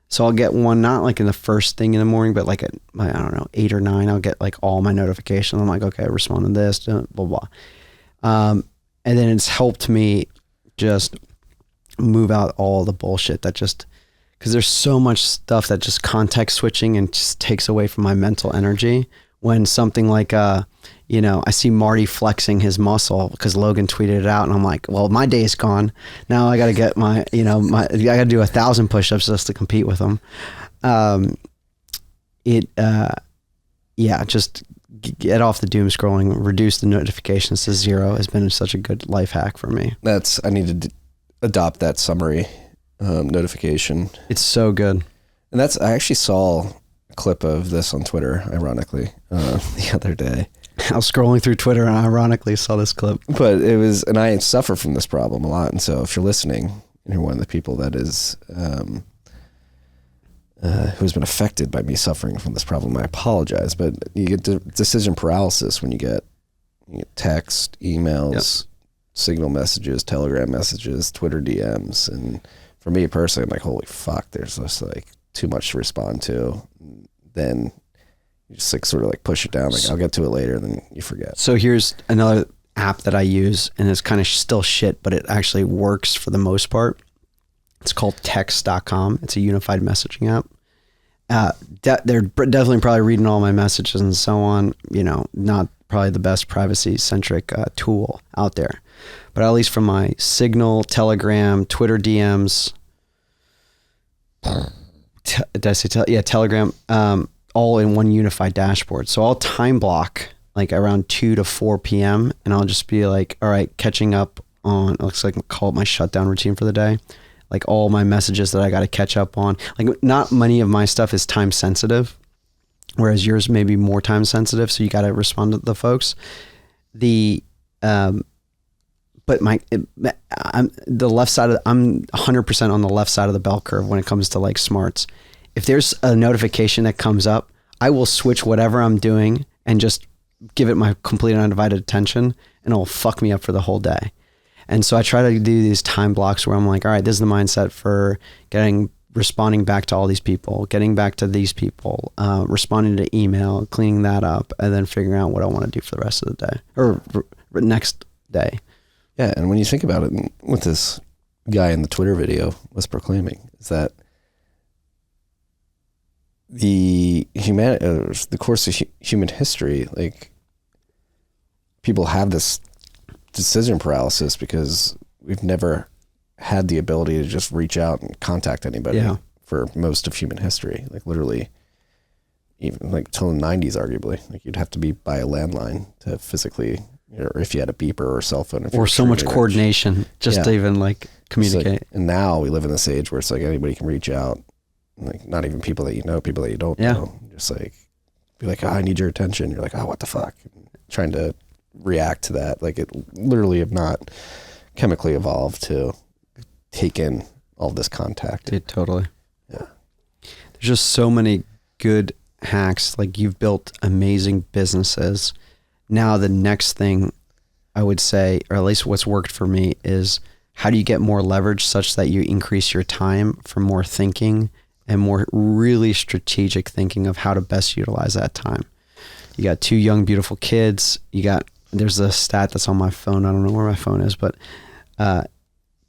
So I'll get one, not like in the first thing in the morning, but like at, I don't know, 8 or 9, I'll get like all my notifications. I'm like, okay, I respond to this, blah, blah. And then it's helped me just move out all the bullshit that just, because there's so much stuff that just context switching and just takes away from my mental energy. When something like, I see Marty flexing his muscle because Logan tweeted it out, and I'm like, well, my day is gone. Now I got to get I got to do 1,000 push-ups just to compete with him. Just get off the doom scrolling, reduce the notifications to 0 has been such a good life hack for me. I need to adopt that summary notification. It's so good. And I actually saw a clip of this on Twitter, ironically, the other day. I was scrolling through Twitter and ironically saw this clip. But and I suffer from this problem a lot. And so if you're listening and you're one of the people that is, who's been affected by me suffering from this problem, I apologize. But you get decision paralysis when you get text, emails, Signal messages, Telegram messages, Twitter DMs. And for me personally, I'm like, holy fuck, there's just like too much to respond to. Then you just like sort of like push it down. Like, I'll get to it later, and then you forget. So here's another app that I use, and it's kind of still shit, but it actually works for the most part. It's called text.com. It's a unified messaging app. They're definitely probably reading all my messages and so on. Not probably the best privacy centric tool out there. but at least from my Signal, Telegram, Twitter DMs, did I say Telegram, all in one unified dashboard. So I'll time block like around 2 to 4 p.m. and I'll just be like, all right, catching up on, looks like call it my shutdown routine for the day. Like all my messages that I got to catch up on. Like not many of my stuff is time sensitive, whereas yours may be more time sensitive. So you got to respond to the folks. But I'm the left side of, I'm 100% on the left side of the bell curve when it comes to like smarts. If there's a notification that comes up, I will switch whatever I'm doing and just give it my complete and undivided attention, and it'll fuck me up for the whole day. And so I try to do these time blocks where I'm like, all right, this is the mindset for responding back to all these people, getting back to these people, responding to email, cleaning that up, and then figuring out what I want to do for the rest of the day or next day. Yeah, and when you think about it, what this guy in the Twitter video was proclaiming is that the course of human history, like people have this decision paralysis because we've never had the ability to just reach out and contact anybody for most of human history. Like literally, even like till the 90s, arguably, like you'd have to be by a landline to physically, or if you had a beeper or a cell phone. Or so much coordination just to even like communicate. Like, and now we live in this age where it's like anybody can reach out, like not even people that you know, people that you don't know. Just like be like, oh, I need your attention. You're like, oh, what the fuck? And trying to react to that. Like it literally have not chemically evolved to take in all this contact. Dude, totally. Yeah. There's just so many good hacks. Like you've built amazing businesses. Now the next thing I would say, or at least what's worked for me, is how do you get more leverage such that you increase your time for more thinking and more really strategic thinking of how to best utilize that time. You got 2 young, beautiful kids. There's a stat that's on my phone. I don't know where my phone is, but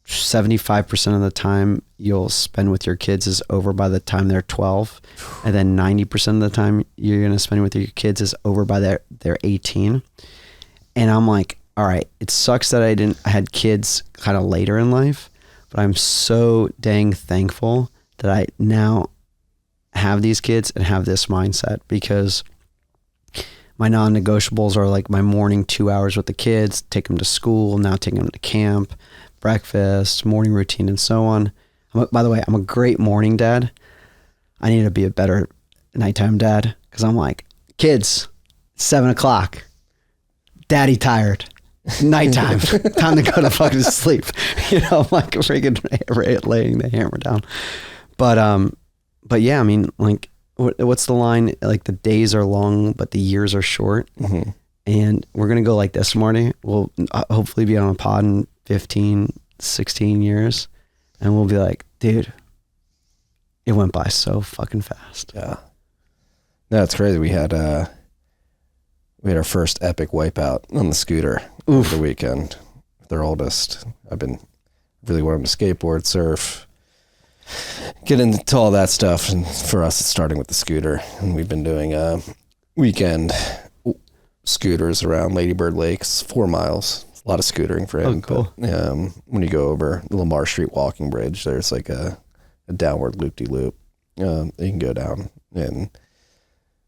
75% of the time you'll spend with your kids is over by the time they're 12. And then 90% of the time you're going to spend with your kids is over by they're 18. And I'm like, all right, it sucks that I had kids kind of later in life, but I'm so dang thankful that I now have these kids and have this mindset, because my non-negotiables are like my morning 2 hours with the kids, take them to school, now taking them to camp, breakfast, morning routine, and so on. By the way, I'm a great morning dad. I need to be a better nighttime dad, because I'm like, kids, 7 o'clock, daddy tired, nighttime, time to go to fucking sleep. You know, I'm like freaking laying the hammer down. But yeah, I mean, like, what's the line? Like, the days are long, but the years are short. Mm-hmm. And we're going to go like this, Marty. We'll hopefully be on a pod in 15, 16 years. And we'll be like, dude, it went by so fucking fast. Yeah. No, it's crazy. We had our first epic wipeout on the scooter over the weekend with our oldest. I've been really wanting to skateboard, surf, get into all that stuff. And for us, it's starting with the scooter. And we've been doing weekend scooters around Lady Bird Lakes, 4 miles. It's a lot of scootering for him. Oh, cool. But, when you go over the Lamar Street walking bridge, there's like a downward loop-de-loop. You can go down. And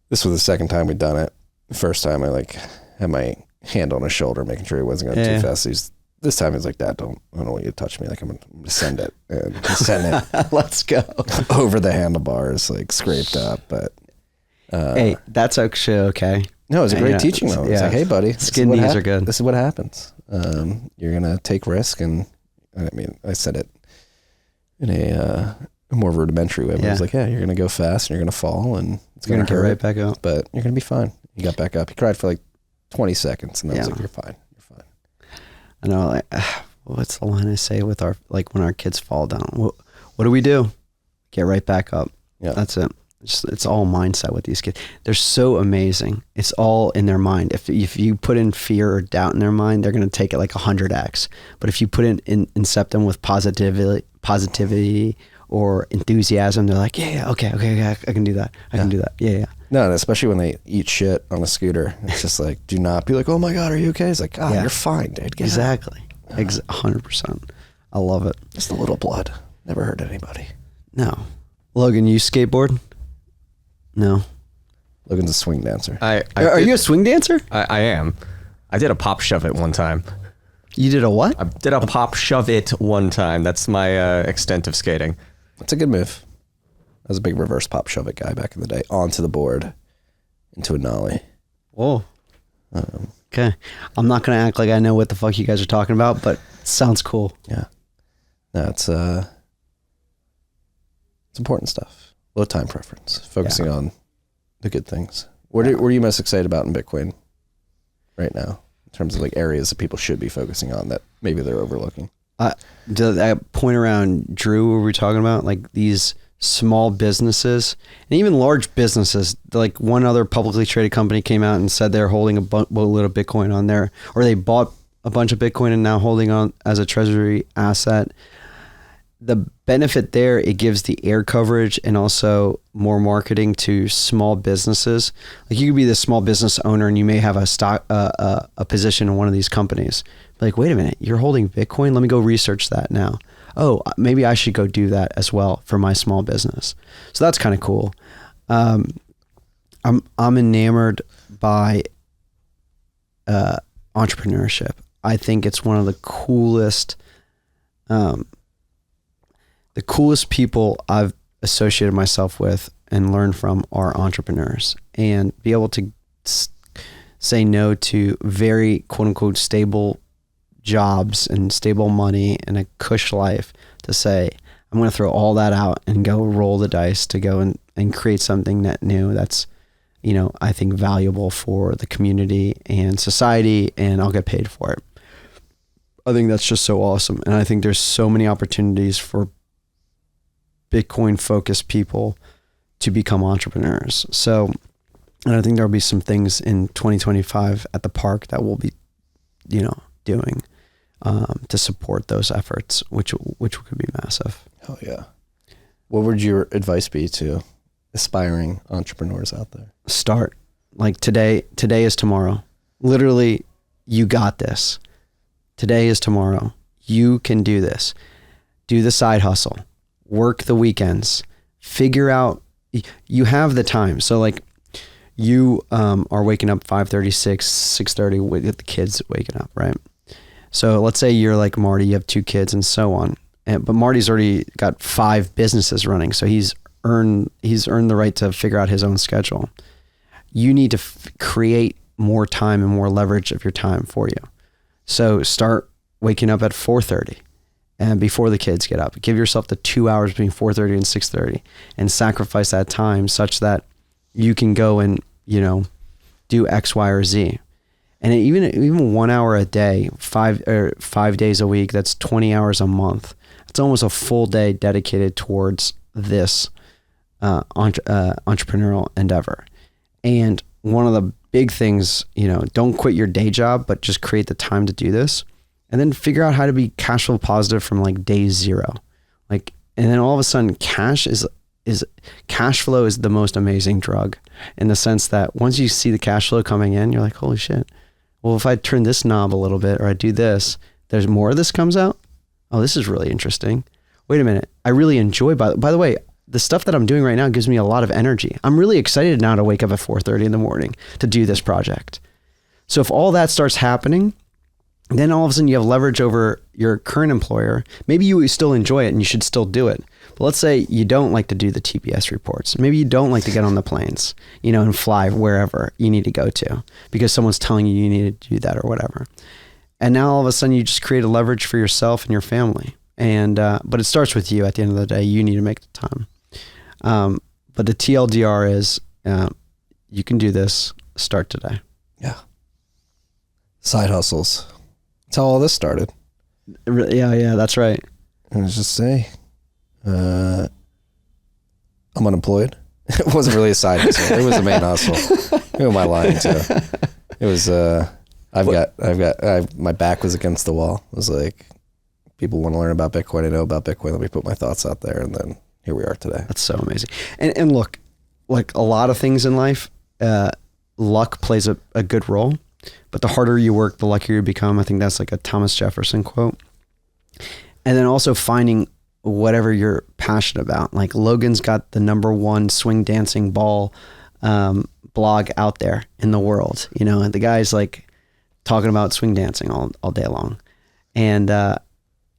this was the second time we'd done it. The first time I like had my hand on his shoulder, making sure he wasn't going too fast. This time he's like, Dad, I don't want you to touch me. Like, I'm going to send it. And send it. Let's go. Over the handlebars, like scraped up. But hey, that's actually okay. No, it was a great teaching though. It's like, hey buddy, skin knees are good. This is what happens. You're going to take risk. And I mean, I said it in a more rudimentary way. But I was like, yeah, you're going to go fast and you're going to fall and it's going to hurt. Get right back up. But you're going to be fine. He got back up. He cried for like 20 seconds and I was like, you're fine. I know, like, what's the line I say with our, like, when our kids fall down? What do we do? Get right back up. Yeah. That's it. It's all mindset with these kids. They're so amazing. It's all in their mind. If you put in fear or doubt in their mind, they're going to take it like 100x. But if you put incept them with positivity or enthusiasm, they're like, okay, I can do that. I can do that. Yeah. No, and especially when they eat shit on a scooter. It's just like, do not be like, oh my God, are you okay? It's like, you're fine, dude. Get exactly. out. 100%. I love it. Just a little blood. Never hurt anybody. No. Logan, you skateboard? No. Logan's a swing dancer. Are you a swing dancer? I am. I did a pop shove it one time. You did a what? I did a pop shove it one time. That's my extent of skating. That's a good move. I was a big reverse pop shove it guy back in the day. Onto the board, into a nollie. Whoa. Okay. I'm not going to act like I know what the fuck you guys are talking about, but it sounds cool. Yeah. That's it's important stuff. Low time preference. Focusing on the good things. What are you most excited about in Bitcoin right now? In terms of like areas that people should be focusing on that maybe they're overlooking. That point around Drew, were we talking about like these small businesses and even large businesses? Like one other publicly traded company came out and said they're holding a boatload of Bitcoin on there, or they bought a bunch of Bitcoin and now holding on as a treasury asset. The benefit there, it gives the air coverage and also more marketing to small businesses. Like you could be the small business owner and you may have a stock, a position in one of these companies. Like, wait a minute, you're holding Bitcoin? Let me go research that now. Oh, maybe I should go do that as well for my small business. So that's kind of cool. I'm enamored by entrepreneurship. I think it's one of the coolest people I've associated myself with and learned from are entrepreneurs, and be able to say no to very quote unquote stable jobs and stable money and a cush life to say, I'm going to throw all that out and go roll the dice to go and create something net new that's, I think valuable for the community and society, and I'll get paid for it. I think that's just so awesome. And I think there's so many opportunities for Bitcoin focused people to become entrepreneurs. So, and I think there'll be some things in 2025 at the park that we'll be, doing to support those efforts, which could be massive. Oh yeah. What would your advice be to aspiring entrepreneurs out there? Start. Like today is tomorrow. Literally, you got this. Today is tomorrow. You can do this. Do the side hustle. Work the weekends. Figure out, you have the time. So like you are waking up 5:30, 6:30 with the kids waking up, right? So let's say you're like Marty, you have 2 kids and so on. But Marty's already got 5 businesses running. So he's earned the right to figure out his own schedule. You need to create more time and more leverage of your time for you. So start waking up at 4:30 and before the kids get up. Give yourself the 2 hours between 4:30 and 6:30 and sacrifice that time such that you can go and, do X, Y, or Z. And even 1 hour a day, 5 days a week, that's 20 hours a month. It's almost a full day dedicated towards this entrepreneurial endeavor. And one of the big things, don't quit your day job, but just create the time to do this. And then figure out how to be cash flow positive from like day 0. And then all of a sudden cash flow is the most amazing drug, in the sense that once you see the cash flow coming in, you're like, holy shit. Well, if I turn this knob a little bit, or I do this, there's more of this comes out. Oh, this is really interesting. Wait a minute. I really enjoy, by the way, the stuff that I'm doing right now gives me a lot of energy. I'm really excited now to wake up at 4:30 in the morning to do this project. So if all that starts happening, then all of a sudden you have leverage over your current employer. Maybe you still enjoy it and you should still do it. But let's say you don't like to do the TPS reports. Maybe you don't like to get on the planes, and fly wherever you need to go to because someone's telling you need to do that or whatever. And now all of a sudden you just create a leverage for yourself and your family. And, but it starts with you at the end of the day. You need to make the time. But the TLDR is, you can do this. Start today. Yeah. Side hustles. That's how all this started. Yeah, that's right. And let's just say, I'm unemployed. It wasn't really a side hustle. It was a main hustle. Who am I lying to? It was, my back was against the wall. It was like, people want to learn about Bitcoin. I know about Bitcoin. Let me put my thoughts out there. And then here we are today. That's so amazing. And look, like a lot of things in life, luck plays a good role. but the harder you work, the luckier you become. I think that's like a Thomas Jefferson quote. And then also finding whatever you're passionate about. Like Logan's got the #1 swing dancing ball blog out there in the world, you know, and the guy's like talking about swing dancing all day long. And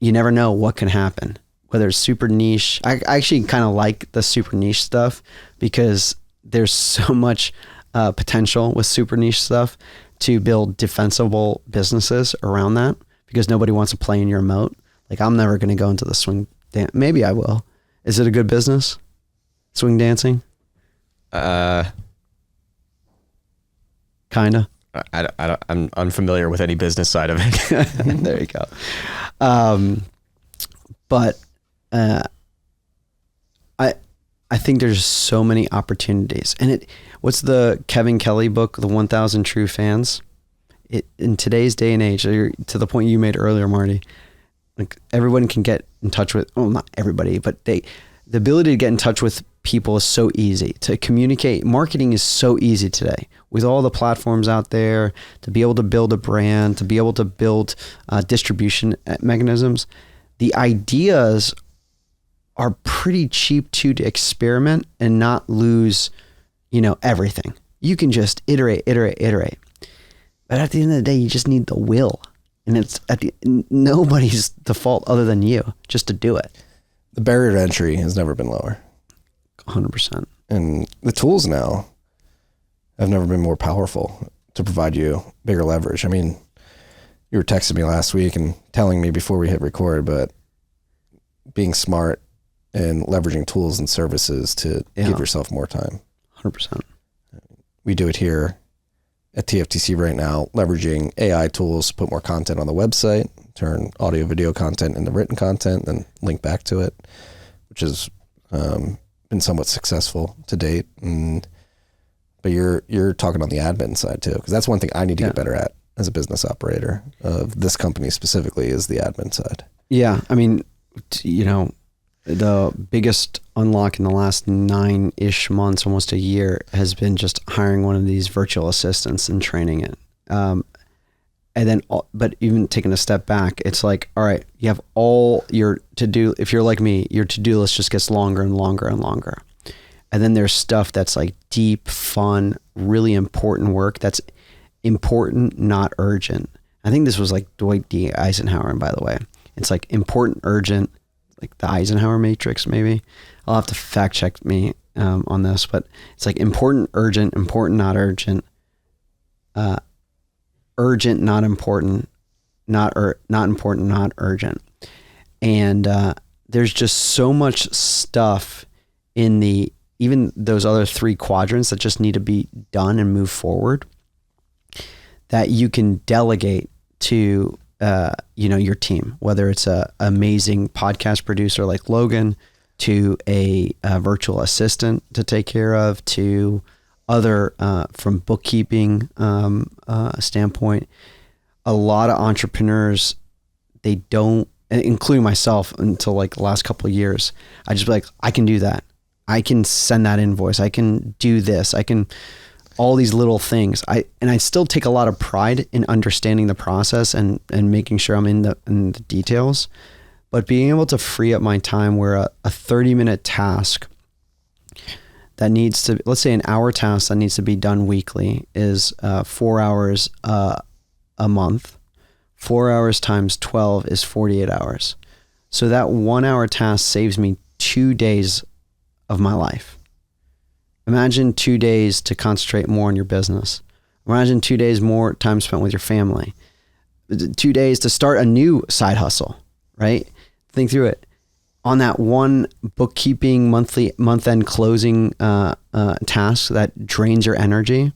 you never know what can happen, whether it's super niche. I actually kind of like the super niche stuff because there's so much potential with super niche stuff to build defensible businesses around that, because nobody wants to play in your moat. Like I'm never going to go into the swing dance. Maybe I will. Is it a good business? Swing dancing? Kinda. I'm unfamiliar with any business side of it. There you go. But I think there's so many opportunities. And what's the Kevin Kelly book, The 1,000 True Fans? In today's day and age, to the point you made earlier, Marty, like everyone can get in touch with, well, not everybody, but the ability to get in touch with people is so easy. To communicate, marketing is so easy today with all the platforms out there, to be able to build a brand, to be able to build distribution mechanisms. The ideas are pretty cheap too, to experiment and not lose, everything. You can just iterate. But at the end of the day, you just need the will. And it's nobody's default other than you just to do it. The barrier to entry has never been lower. 100%. And the tools now have never been more powerful to provide you bigger leverage. I mean, you were texting me last week and telling me before we hit record, but being smart and leveraging tools and services to give yourself more time. 100%. We do it here at TFTC right now, leveraging AI tools to put more content on the website, turn audio, video content into written content, then link back to it, which has been somewhat successful to date. But you're talking on the admin side too, because that's one thing I need to get better at as a business operator of this company specifically, is the admin side. Yeah. I mean, the biggest unlock in the last 9-ish months, almost a year, has been just hiring one of these virtual assistants and training it. But even taking a step back, it's like, all right, you have all your to-do. If you're like me, your to-do list just gets longer and longer and longer. And then there's stuff that's like deep, fun, really important work that's important, not urgent. I think this was like Dwight D. Eisenhower, by the way. It's like important, urgent, like the Eisenhower matrix, maybe. I'll have to fact check me on this, but it's like important, urgent, important, not urgent, urgent, not important, not important, not urgent. And there's just so much stuff in even those other 3 quadrants that just need to be done and move forward, that you can delegate to your team, whether it's a amazing podcast producer like Logan, to a virtual assistant to take care of, to other from bookkeeping standpoint. A lot of entrepreneurs, they don't, including myself, until like the last couple of years, I just be like, I can do that. I can send that invoice. I can do this. I can, all these little things. I still take a lot of pride in understanding the process and making sure I'm in the details, but being able to free up my time where a 30-minute task that needs to, let's say an hour task that needs to be done weekly, is 4 hours a month. 4 hours times 12 is 48 hours. So that 1 hour task saves me 2 days of my life. Imagine 2 days to concentrate more on your business. Imagine 2 days more time spent with your family. 2 days to start a new side hustle, right? Think through it. On that one bookkeeping month-end closing task that drains your energy.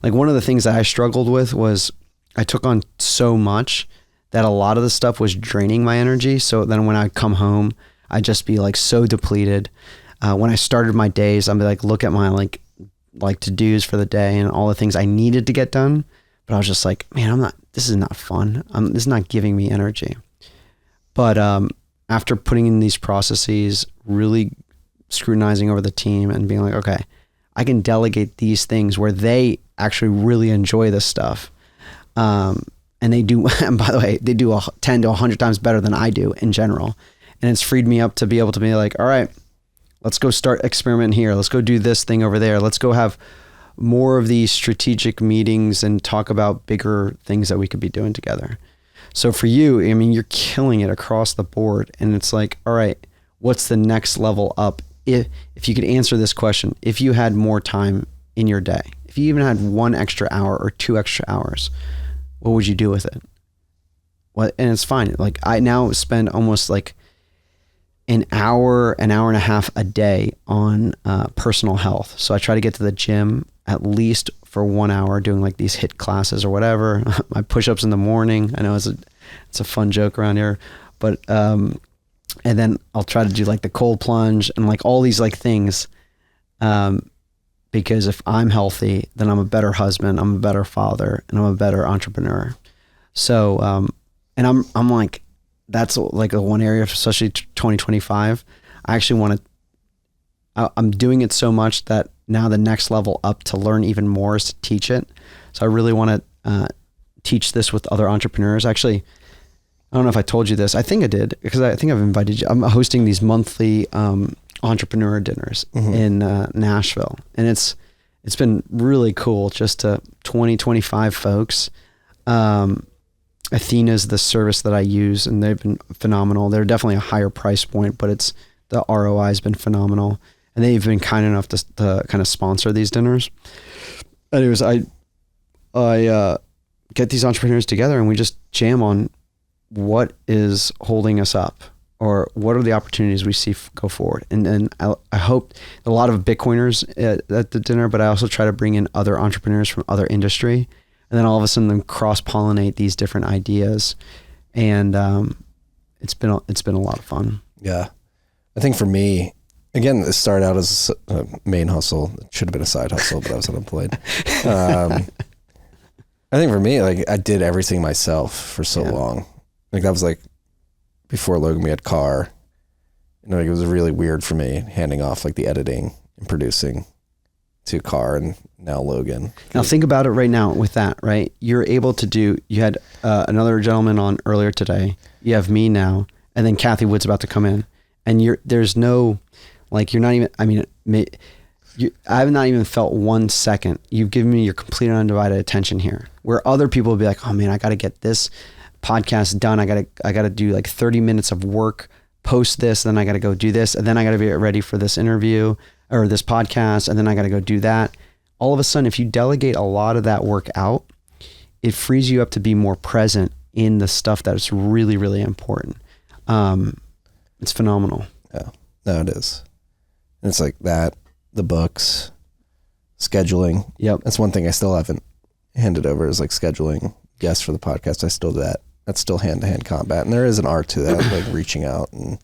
Like, one of the things that I struggled with was I took on so much that a lot of the stuff was draining my energy. So then when I come home, I'd just be like so depleted. When I started my days, I'd be like, look at my like to-dos for the day and all the things I needed to get done. But I was just like, man, this is not fun. This is not giving me energy. But after putting in these processes, really scrutinizing over the team and being like, okay, I can delegate these things where they actually really enjoy this stuff. And they do, and by the way, they do 10 to 100 times better than I do in general. And it's freed me up to be able to be like, all right, let's go start experimenting here. Let's go do this thing over there. Let's go have more of these strategic meetings and talk about bigger things that we could be doing together. So for you, I mean, you're killing it across the board. And it's like, all right, what's the next level up? If you could answer this question, if you had more time in your day, if you even had 1 extra hour or 2 extra hours, what would you do with it? What? And it's fine. Like I now spend almost like an hour and a half a day on personal health. So I try to get to the gym at least for 1 hour doing like these HIIT classes or whatever. My push-ups in the morning. I know it's a fun joke around here, but, and then I'll try to do like the cold plunge and like all these like things. Because if I'm healthy, then I'm a better husband, I'm a better father, and I'm a better entrepreneur. So, and I'm like, that's like a one area, especially 2025. I actually want to, I'm doing it so much that now the next level up to learn even more is to teach it. So I really want to teach this with other entrepreneurs. Actually, I don't know if I told you this. I think I did, because I think I've invited you. I'm hosting these monthly entrepreneur dinners in Nashville, and it's been really cool. Just to 25 folks. Athena's the service that I use, and they've been phenomenal. They're definitely a higher price point, but it's the ROI has been phenomenal, and they've been kind enough to kind of sponsor these dinners. Anyways, I get these entrepreneurs together, and we just jam on what is holding us up, or what are the opportunities we see go forward. And I hope a lot of Bitcoiners at the dinner, but I also try to bring in other entrepreneurs from other industry, and then all of a sudden cross-pollinate these different ideas. And it's been a lot of fun. Yeah. I think for me, again, this started out as a main hustle. It should have been a side hustle, but I was unemployed. I think for me, like I did everything myself for so long. Like that was like before Logan, we had Car. You know, like it was really weird for me handing off like the editing and producing to Car, and now Logan. Now think about it right now with that, right? You're able to do, you had another gentleman on earlier today. You have me now, and then Kathy Wood's about to come in, and there's no, like, you're not even, I mean, I have not even felt 1 second. You've given me your complete and undivided attention here, where other people will be like, oh man, I got to get this podcast done. I got to do like 30 minutes of work, post this, then I got to go do this, and then I got to be ready for this interview or this podcast, and then I got to go do that. All of a sudden, if you delegate a lot of that work out, it frees you up to be more present in the stuff that is really, really important. It's phenomenal. Yeah, no, it is. And it's like that, the books, scheduling. Yep. That's one thing I still haven't handed over, is like scheduling guests for the podcast. I still do that. That's still hand-to-hand combat. And there is an art to that, like reaching out and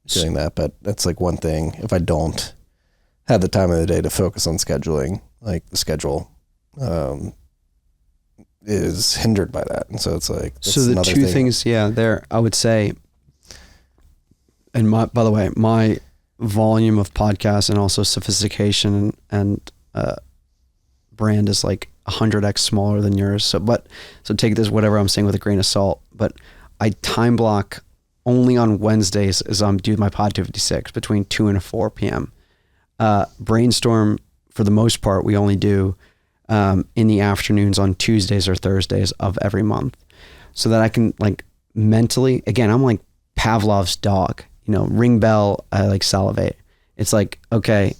doing that. But that's like one thing. If I don't have the time of the day to focus on scheduling, like the schedule is hindered by that. And so it's like, so the two things, there, I would say, and by the way, my volume of podcasts and also sophistication and brand is like 100x smaller than yours. So take this, whatever I'm saying, with a grain of salt, but I time block only on Wednesdays as I'm doing my Pod 256 between 2 and 4 p.m. Brainstorm, for the most part, we only do in the afternoons on Tuesdays or Thursdays of every month, so that I can like mentally, again, I'm like Pavlov's dog, ring bell, I like salivate. It's like, okay,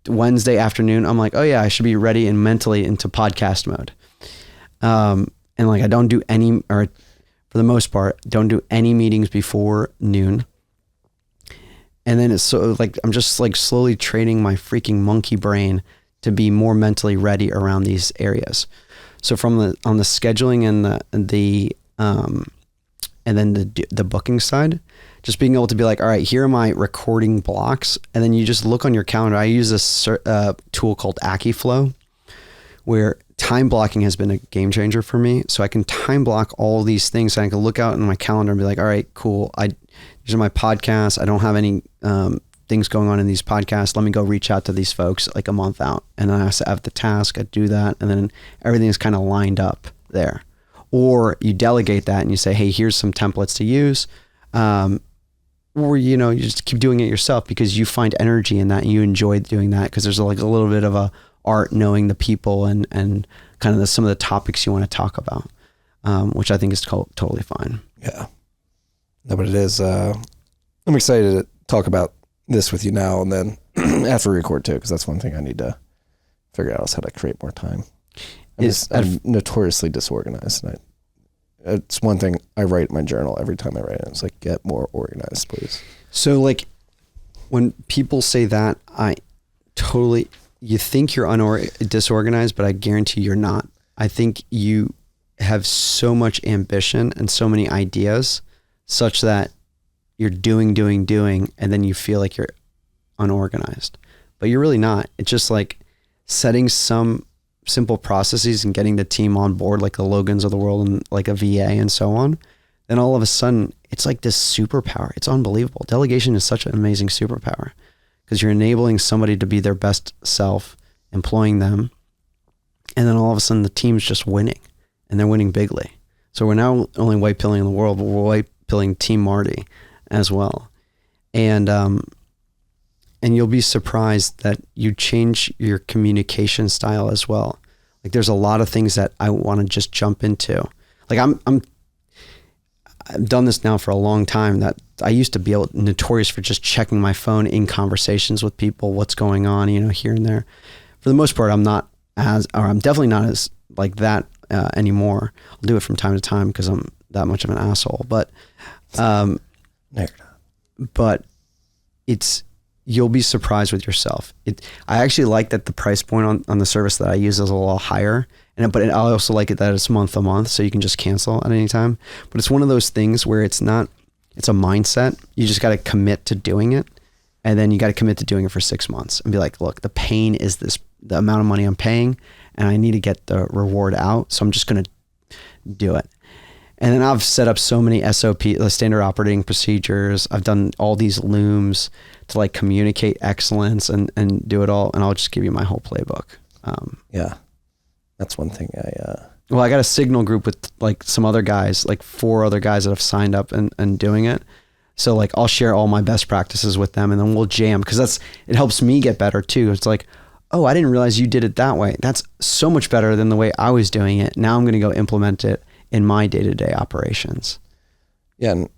Wednesday afternoon, I'm like, oh yeah, I should be ready and mentally into podcast mode. And like, I don't do any, or for the most part, don't do any meetings before noon. And then it's so like, I'm just like slowly training my freaking monkey brain to be more mentally ready around these areas. So on the scheduling and then the booking side, just being able to be like, all right, here are my recording blocks. And then you just look on your calendar. I use this tool called AkiFlow, where time blocking has been a game changer for me. So I can time block all these things. So I can look out in my calendar and be like, all right, cool. These are my podcasts. I don't have any things going on in these podcasts. Let me go reach out to these folks like a month out. And then I have the task. I do that. And then everything is kind of lined up there. Or you delegate that and you say, hey, here's some templates to use. Or, you know, you just keep doing it yourself because you find energy in that and you enjoy doing that because there's like a little bit of a art knowing the people and kind of some of the topics you want to talk about, which I think is totally fine. Yeah. No, but it is, I'm excited to talk about this with you now and then after we record too, because that's one thing I need to figure out is how to create more time. I'm notoriously disorganized, and it's one thing I write in my journal every time I write it. It's like, get more organized, please. So like when people say that, you think you're disorganized, but I guarantee you're not. I think you have so much ambition and so many ideas such that you're doing, and then you feel like you're unorganized, but you're really not. It's just like setting some simple processes and getting the team on board, like the Logans of the world and like a VA and so on. Then all of a sudden it's like this superpower. It's unbelievable. Delegation is such an amazing superpower because you're enabling somebody to be their best self, employing them. And then all of a sudden the team's just winning and they're winning bigly. So we're now only white pilling in the world, but we're white pilling Team Marty as well. And you'll be surprised that you change your communication style as well. Like there's a lot of things that I want to just jump into. Like I've done this now for a long time that I used to be notorious for just checking my phone in conversations with people, what's going on, you know, here and there. For the most part, I'm definitely not as like that anymore. I'll do it from time to time because I'm that much of an asshole, but you'll be surprised with yourself. I actually like that the price point on the service that I use is a little higher, but I also like it that it's month to month, so you can just cancel at any time. But it's one of those things where it's a mindset. You just got to commit to doing it, and then you got to commit to doing it for 6 months and be like, look, the pain is the amount of money I'm paying, and I need to get the reward out, so I'm just going to do it. And then I've set up so many SOP, standard operating procedures. I've done all these looms to like communicate excellence and do it all. And I'll just give you my whole playbook. Yeah. That's one thing I got a Signal group with like some other guys, like 4 other guys that have signed up and doing it. So like I'll share all my best practices with them and then we'll jam because it helps me get better too. It's like, oh, I didn't realize you did it that way. That's so much better than the way I was doing it. Now I'm going to go implement it in my day-to-day operations. Yeah. And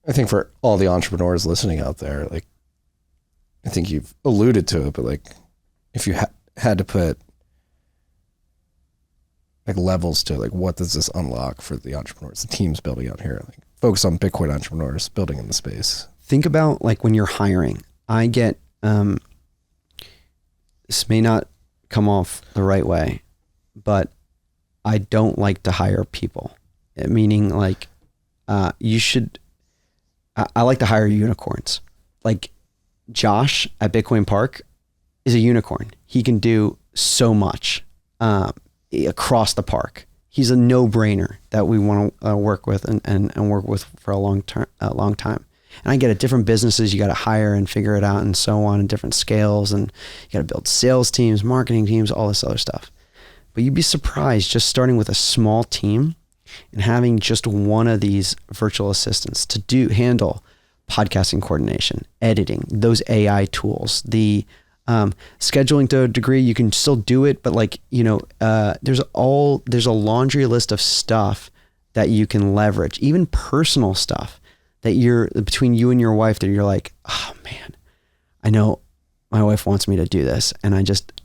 I think for all the entrepreneurs listening out there, like, I think you've alluded to it, but like, if you had to put like levels to like, what does this unlock for the entrepreneurs, the teams building out here? Like, focus on Bitcoin entrepreneurs building in the space. Think about like when you're hiring, I get, this may not come off the right way, but I don't like to hire people. Meaning like, I like to hire unicorns. Like Josh at Bitcoin Park is a unicorn. He can do so much across the park. He's a no-brainer that we want to work with and work with for a long time. And I get at different businesses, you got to hire and figure it out and so on, and different scales, and you got to build sales teams, marketing teams, all this other stuff. But you'd be surprised just starting with a small team and having just one of these virtual assistants to handle podcasting coordination, editing, those AI tools, the scheduling to a degree, you can still do it, but like, you know, there's a laundry list of stuff that you can leverage, even personal stuff that you're between you and your wife that you're like, oh man, I know my wife wants me to do this and I just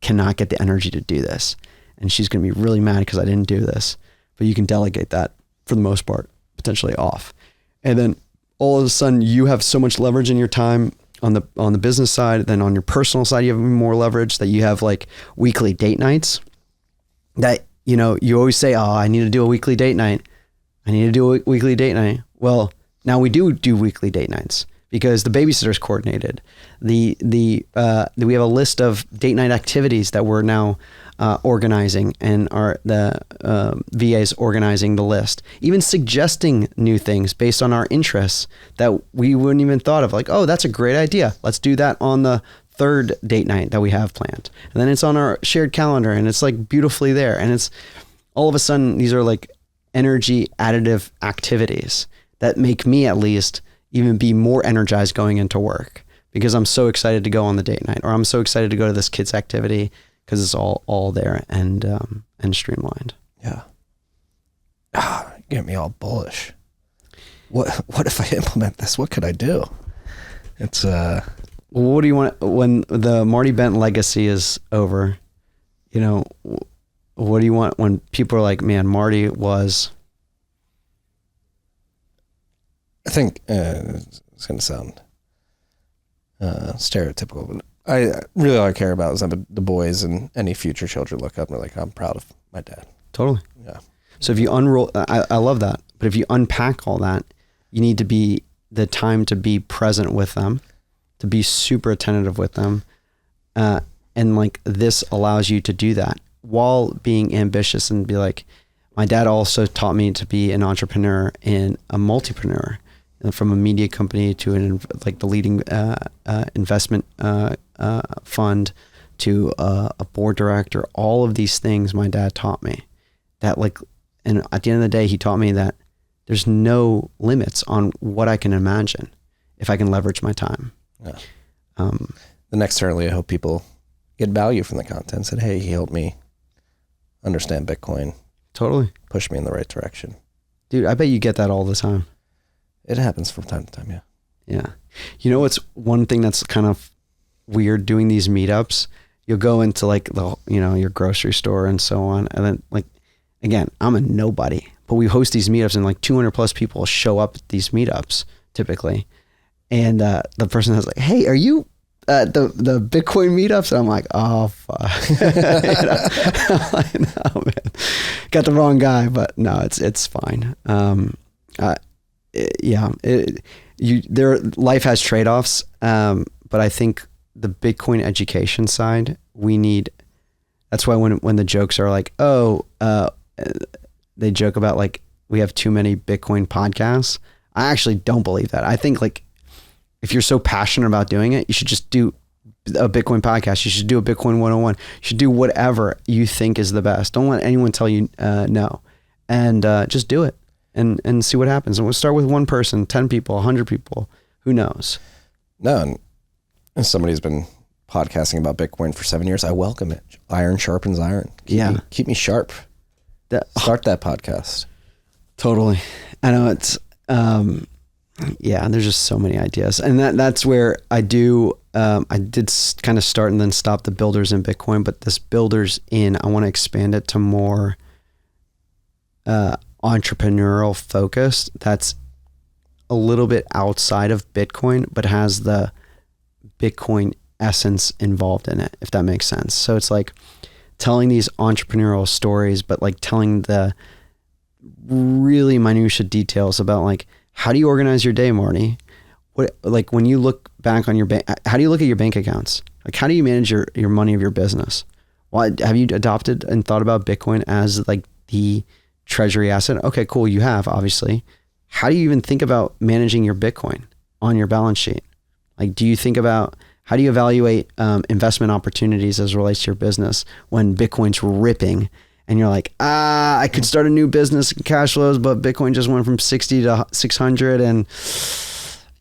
cannot get the energy to do this. And she's going to be really mad because I didn't do this, but you can delegate that for the most part, potentially off. And then all of a sudden you have so much leverage in your time on the business side. Then on your personal side, you have more leverage that you have like weekly date nights that, you know, you always say, oh, I need to do a weekly date night. I need to do a weekly date night. Well, now we do weekly date nights because the babysitter's coordinated. We have a list of date night activities that we're now organizing, and the VA is organizing the list, even suggesting new things based on our interests that we wouldn't even thought of. Like, oh, that's a great idea. Let's do that on the 3rd date night that we have planned. And then it's on our shared calendar and it's like beautifully there. And it's all of a sudden these are like energy additive activities that make me at least even be more energized going into work because I'm so excited to go on the date night, or I'm so excited to go to this kid's activity because it's all there and streamlined. Yeah. Get me all bullish. What if I implement this? What could I do? It's what do you want when the Marty Bent legacy is over? You know, what do you want when people are like, man, Marty was... I think it's going to sound stereotypical, but all I care about is that the boys and any future children look up and they're like, I'm proud of my dad. Totally. Yeah. So if you unroll, I love that. But if you unpack all that, you need to be the time to be present with them, to be super attentive with them. And like this allows you to do that while being ambitious and be like, my dad also taught me to be an entrepreneur and a multipreneur, from a media company to like the leading investment fund to a board director. All of these things my dad taught me that like, and at the end of the day, he taught me that there's no limits on what I can imagine if I can leverage my time. Yeah. Then externally, I hope people get value from the content. Said, hey, he helped me understand Bitcoin. Totally. Push me in the right direction. Dude, I bet you get that all the time. It happens from time to time, yeah. Yeah. You know what's one thing that's kind of weird doing these meetups? You'll go into like your grocery store and so on. And then like, again, I'm a nobody, but we host these meetups and like 200 plus people show up at these meetups typically. And the person is like, hey, are you the Bitcoin meetups? And I'm like, oh, fuck. I'm like, no, man. Got the wrong guy, but no, it's fine. Life has trade-offs, but I think the Bitcoin education side, that's why when the jokes are like, they joke about like, we have too many Bitcoin podcasts. I actually don't believe that. I think like, if you're so passionate about doing it, you should just do a Bitcoin podcast. You should do a Bitcoin 101. You should do whatever you think is the best. Don't let anyone tell you no, and just do it. And see what happens. And we'll start with one person, 10 people, 100 people. Who knows? No, and somebody's been podcasting about Bitcoin for 7 years. I welcome it. Iron sharpens iron. Keep me sharp. Start that podcast. Totally. I know it's, there's just so many ideas. And that's where I did kind of start and then stop the builders in Bitcoin, but this builders in, I want to expand it to more, entrepreneurial focused that's a little bit outside of Bitcoin, but has the Bitcoin essence involved in it, if that makes sense. So it's like telling these entrepreneurial stories, but like telling the really minutiae details about like, how do you organize your day, Marty? What, like when you look back on your bank, how do you look at your bank accounts? Like, how do you manage your money of your business? Why have you adopted and thought about Bitcoin as like the treasury asset? Okay, cool. You have, obviously. How do you even think about managing your Bitcoin on your balance sheet? Like, do you think about, how do you evaluate investment opportunities as it relates to your business when Bitcoin's ripping and you're like, I could start a new business and cash flows, but Bitcoin just went from 60 to 600 and,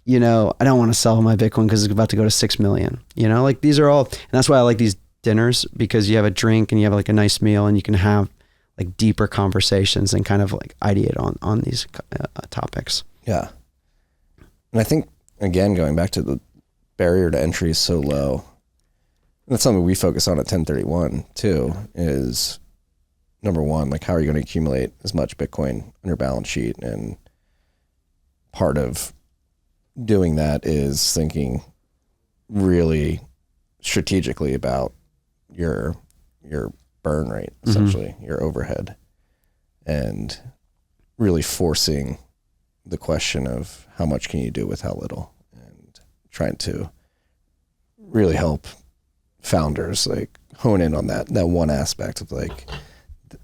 I don't want to sell my Bitcoin because it's about to go to 6 million, like these are all, and that's why I like these dinners, because you have a drink and you have like a nice meal and you can have like deeper conversations and kind of like ideate on these topics. Yeah. And I think, again, going back to the barrier to entry is so low. That's something we focus on at 1031 too, is number one, like how are you going to accumulate as much Bitcoin on your balance sheet? And part of doing that is thinking really strategically about your burn rate, essentially, your overhead, and really forcing the question of how much can you do with how little, and trying to really help founders like hone in on that one aspect of like,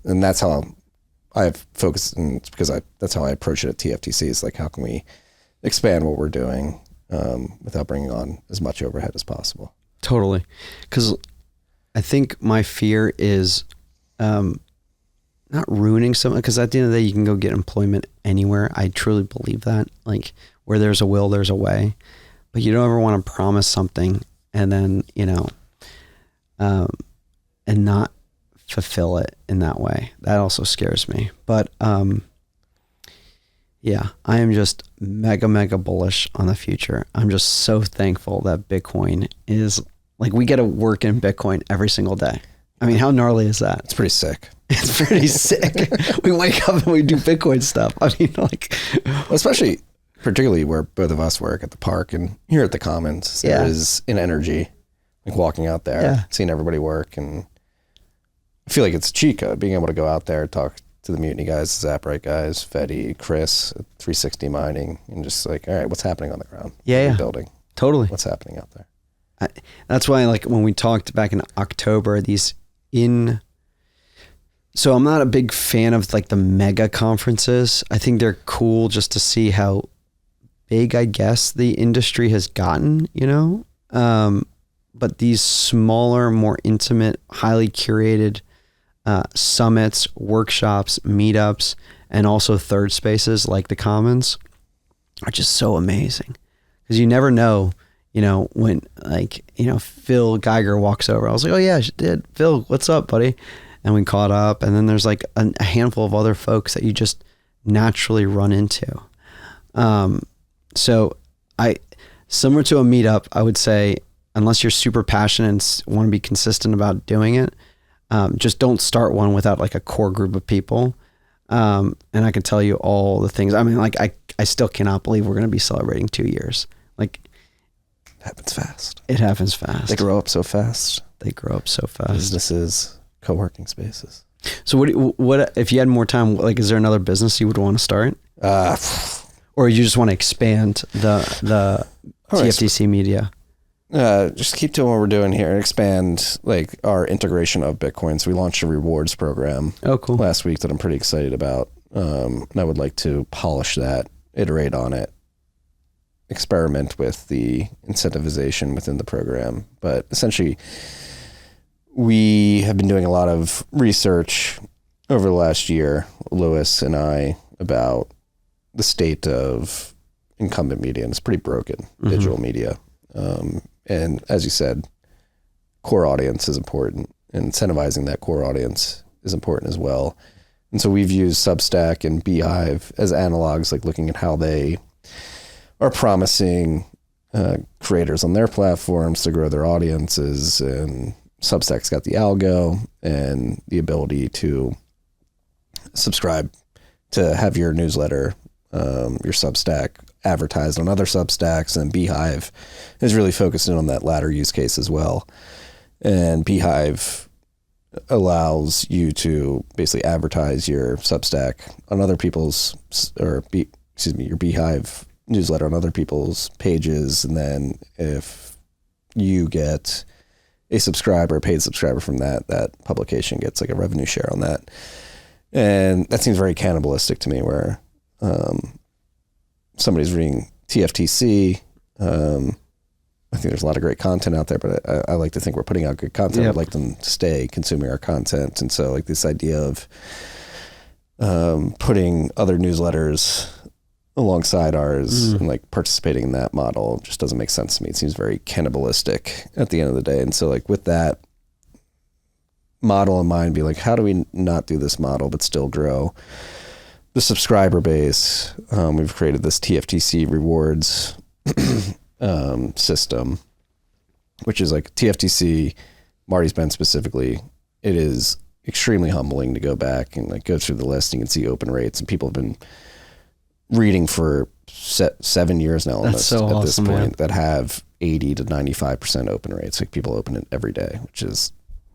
and that's how I've focused, and it's because that's how I approach it at TFTC, is like, how can we expand what we're doing without bringing on as much overhead as possible? Totally. Because I think my fear is not ruining someone, because at the end of the day, you can go get employment anywhere. I truly believe that. Like, where there's a will, there's a way. But you don't ever want to promise something and then, and not fulfill it in that way. That also scares me. But yeah, I am just mega bullish on the future. I'm just so thankful that Bitcoin is, like, we get to work in Bitcoin every single day. I mean, how gnarly is that? It's pretty sick. It's pretty sick. We wake up and we do Bitcoin stuff. I mean, like, especially particularly where both of us work at the park and here at the Commons, there is an energy, like walking out there, seeing everybody work. And I feel like it's a cheat code, being able to go out there, talk to the Mutiny guys, the Zaprite guys, Fetty, Chris, 360 Mining, and just like, all right, what's happening on the ground? Yeah. Building. Totally. What's happening out there? That's why, like, when we talked back in October, so I'm not a big fan of like the mega conferences. I think they're cool just to see how big, I guess, the industry has gotten, but these smaller, more intimate, highly curated summits, workshops, meetups, and also third spaces like the Commons are just so amazing, because you never know, when, like, Phil Geiger walks over. I was like, oh yeah, Phil, what's up, buddy? And we caught up, and then there's like a handful of other folks that you just naturally run into. So similar to a meetup, I would say, unless you're super passionate and want to be consistent about doing it, just don't start one without like a core group of people. And I can tell you all the things. I mean, like, I still cannot believe we're going to be celebrating 2 years. Like, it happens fast. It happens fast. They grow up so fast. Businesses, co-working spaces. So what if you had more time, like, is there another business you would want to start? Or you just want to expand the TFTC media? Just keep doing what we're doing here and expand like our integration of Bitcoin. So we launched a rewards program last week that I'm pretty excited about. And I would like to polish that, iterate on it, experiment with the incentivization within the program. But essentially, we have been doing a lot of research over the last year, Lewis and I, about the state of incumbent media, and it's pretty broken, digital media. And as you said, core audience is important, and incentivizing that core audience is important as well. And so we've used Substack and Beehive as analogs, like looking at how they are promising creators on their platforms to grow their audiences. And Substack's got the algo and the ability to subscribe to have your newsletter, your Substack advertised on other Substacks, and Beehive is really focusing on that latter use case as well. And Beehive allows you to basically advertise your Substack on other people's, your Beehive newsletter on other people's pages. And then if you get a paid subscriber from that publication gets like a revenue share on that. And that seems very cannibalistic to me, where somebody's reading TFTC. I think there's a lot of great content out there, but I like to think we're putting out good content. I'd like them to stay consuming our content. And so like this idea of putting other newsletters alongside ours and like participating in that model just doesn't make sense to me. It seems very cannibalistic at the end of the day. And so like with that model in mind, be like, how do we not do this model but still grow the subscriber base? We've created this TFTC rewards system, which is like TFTC, Marty's been specifically, it is extremely humbling to go back and like go through the list. You can see open rates, and people have been reading for 7 years now almost at this point, that have 80 to 95% open rates. Like people open it every day, which is,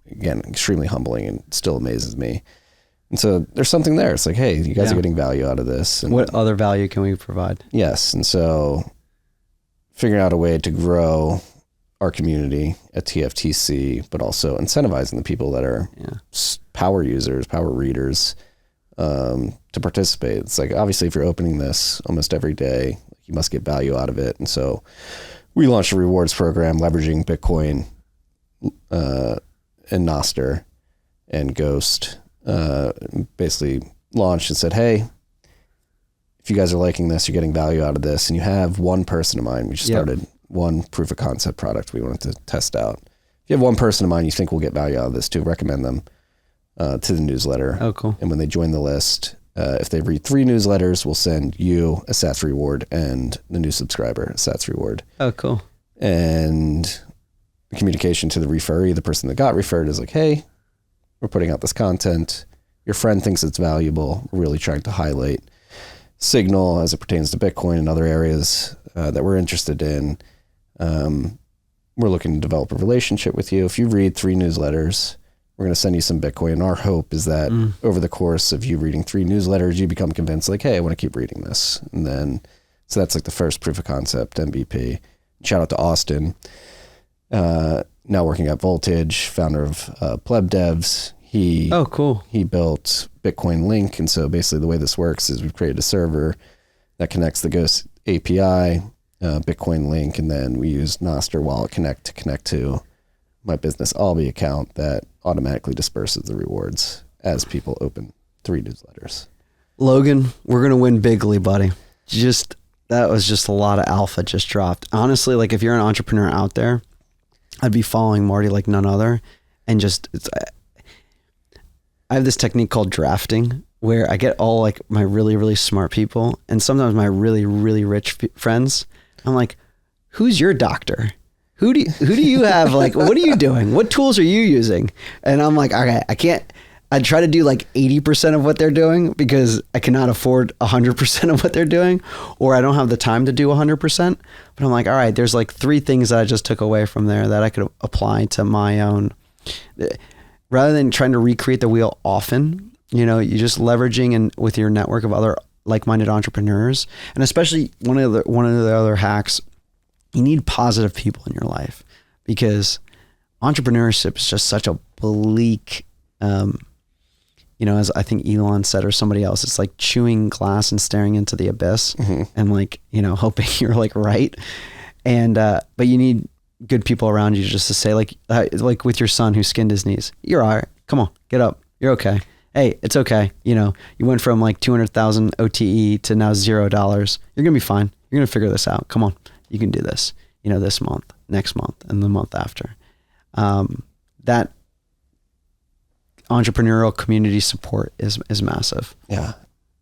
again, extremely humbling and still amazes me. And so there's something there. It's like, hey, you guys are getting value out of this. And what other value can we provide? Yes. And so figuring out a way to grow our community at TFTC, but also incentivizing the people that are power users, power readers, to participate. It's like, obviously, if you're opening this almost every day, you must get value out of it. And so we launched a rewards program leveraging Bitcoin and Nostr and Ghost basically launched and said, hey, if you guys are liking this, you're getting value out of this, and you have one person in mind. We just started one proof of concept product we wanted to test out. If you have one person in mind you think will get value out of this, to recommend them to the newsletter. Oh, cool. And when they join the list, if they read 3 newsletters, we'll send you a SATS reward and the new subscriber a SATS reward. Oh, cool. And the communication to the referee, the person that got referred, is like, hey, we're putting out this content. Your friend thinks it's valuable. We're really trying to highlight Signal as it pertains to Bitcoin and other areas that we're interested in. We're looking to develop a relationship with you. If you read 3 newsletters, we're going to send you some Bitcoin. And our hope is that over the course of you reading 3 newsletters, you become convinced, like, hey, I want to keep reading this. And then, so that's like the first proof of concept, MVP. Shout out to Austin, now working at Voltage, founder of Pleb Devs. Cool. He built Bitcoin Link. And so basically the way this works is we've created a server that connects the Ghost API, Bitcoin Link, and then we use Nostr Wallet Connect to connect to my business Albi account that automatically disperses the rewards as people open 3 newsletters. Logan, we're going to win bigly, buddy. That was just a lot of alpha just dropped. Honestly, like if you're an entrepreneur out there, I'd be following Marty like none other. And I have this technique called drafting where I get all like my really, really smart people and sometimes my really, really rich friends. I'm like, who's your doctor? Who do you have? Like, what are you doing? What tools are you using? And I'm like, okay, I try to do like 80% of what they're doing because I cannot afford 100% of what they're doing, or I don't have the time to do 100%. But I'm like, all right, there's like 3 things that I just took away from there that I could apply to my own. Rather than trying to recreate the wheel often, you're just leveraging and with your network of other like-minded entrepreneurs, and especially one of the other hacks, you need positive people in your life because entrepreneurship is just such a bleak, as I think Elon said or somebody else, it's like chewing glass and staring into the abyss and like, hoping you're like right. And, but you need good people around you just to say like with your son who skinned his knees, you're all right. Come on, get up. You're okay. Hey, it's okay. You went from like 200,000 OTE to now $0. You're going to be fine. You're going to figure this out. Come on. You can do this, this month, next month, and the month after. That entrepreneurial community support is massive. Yeah.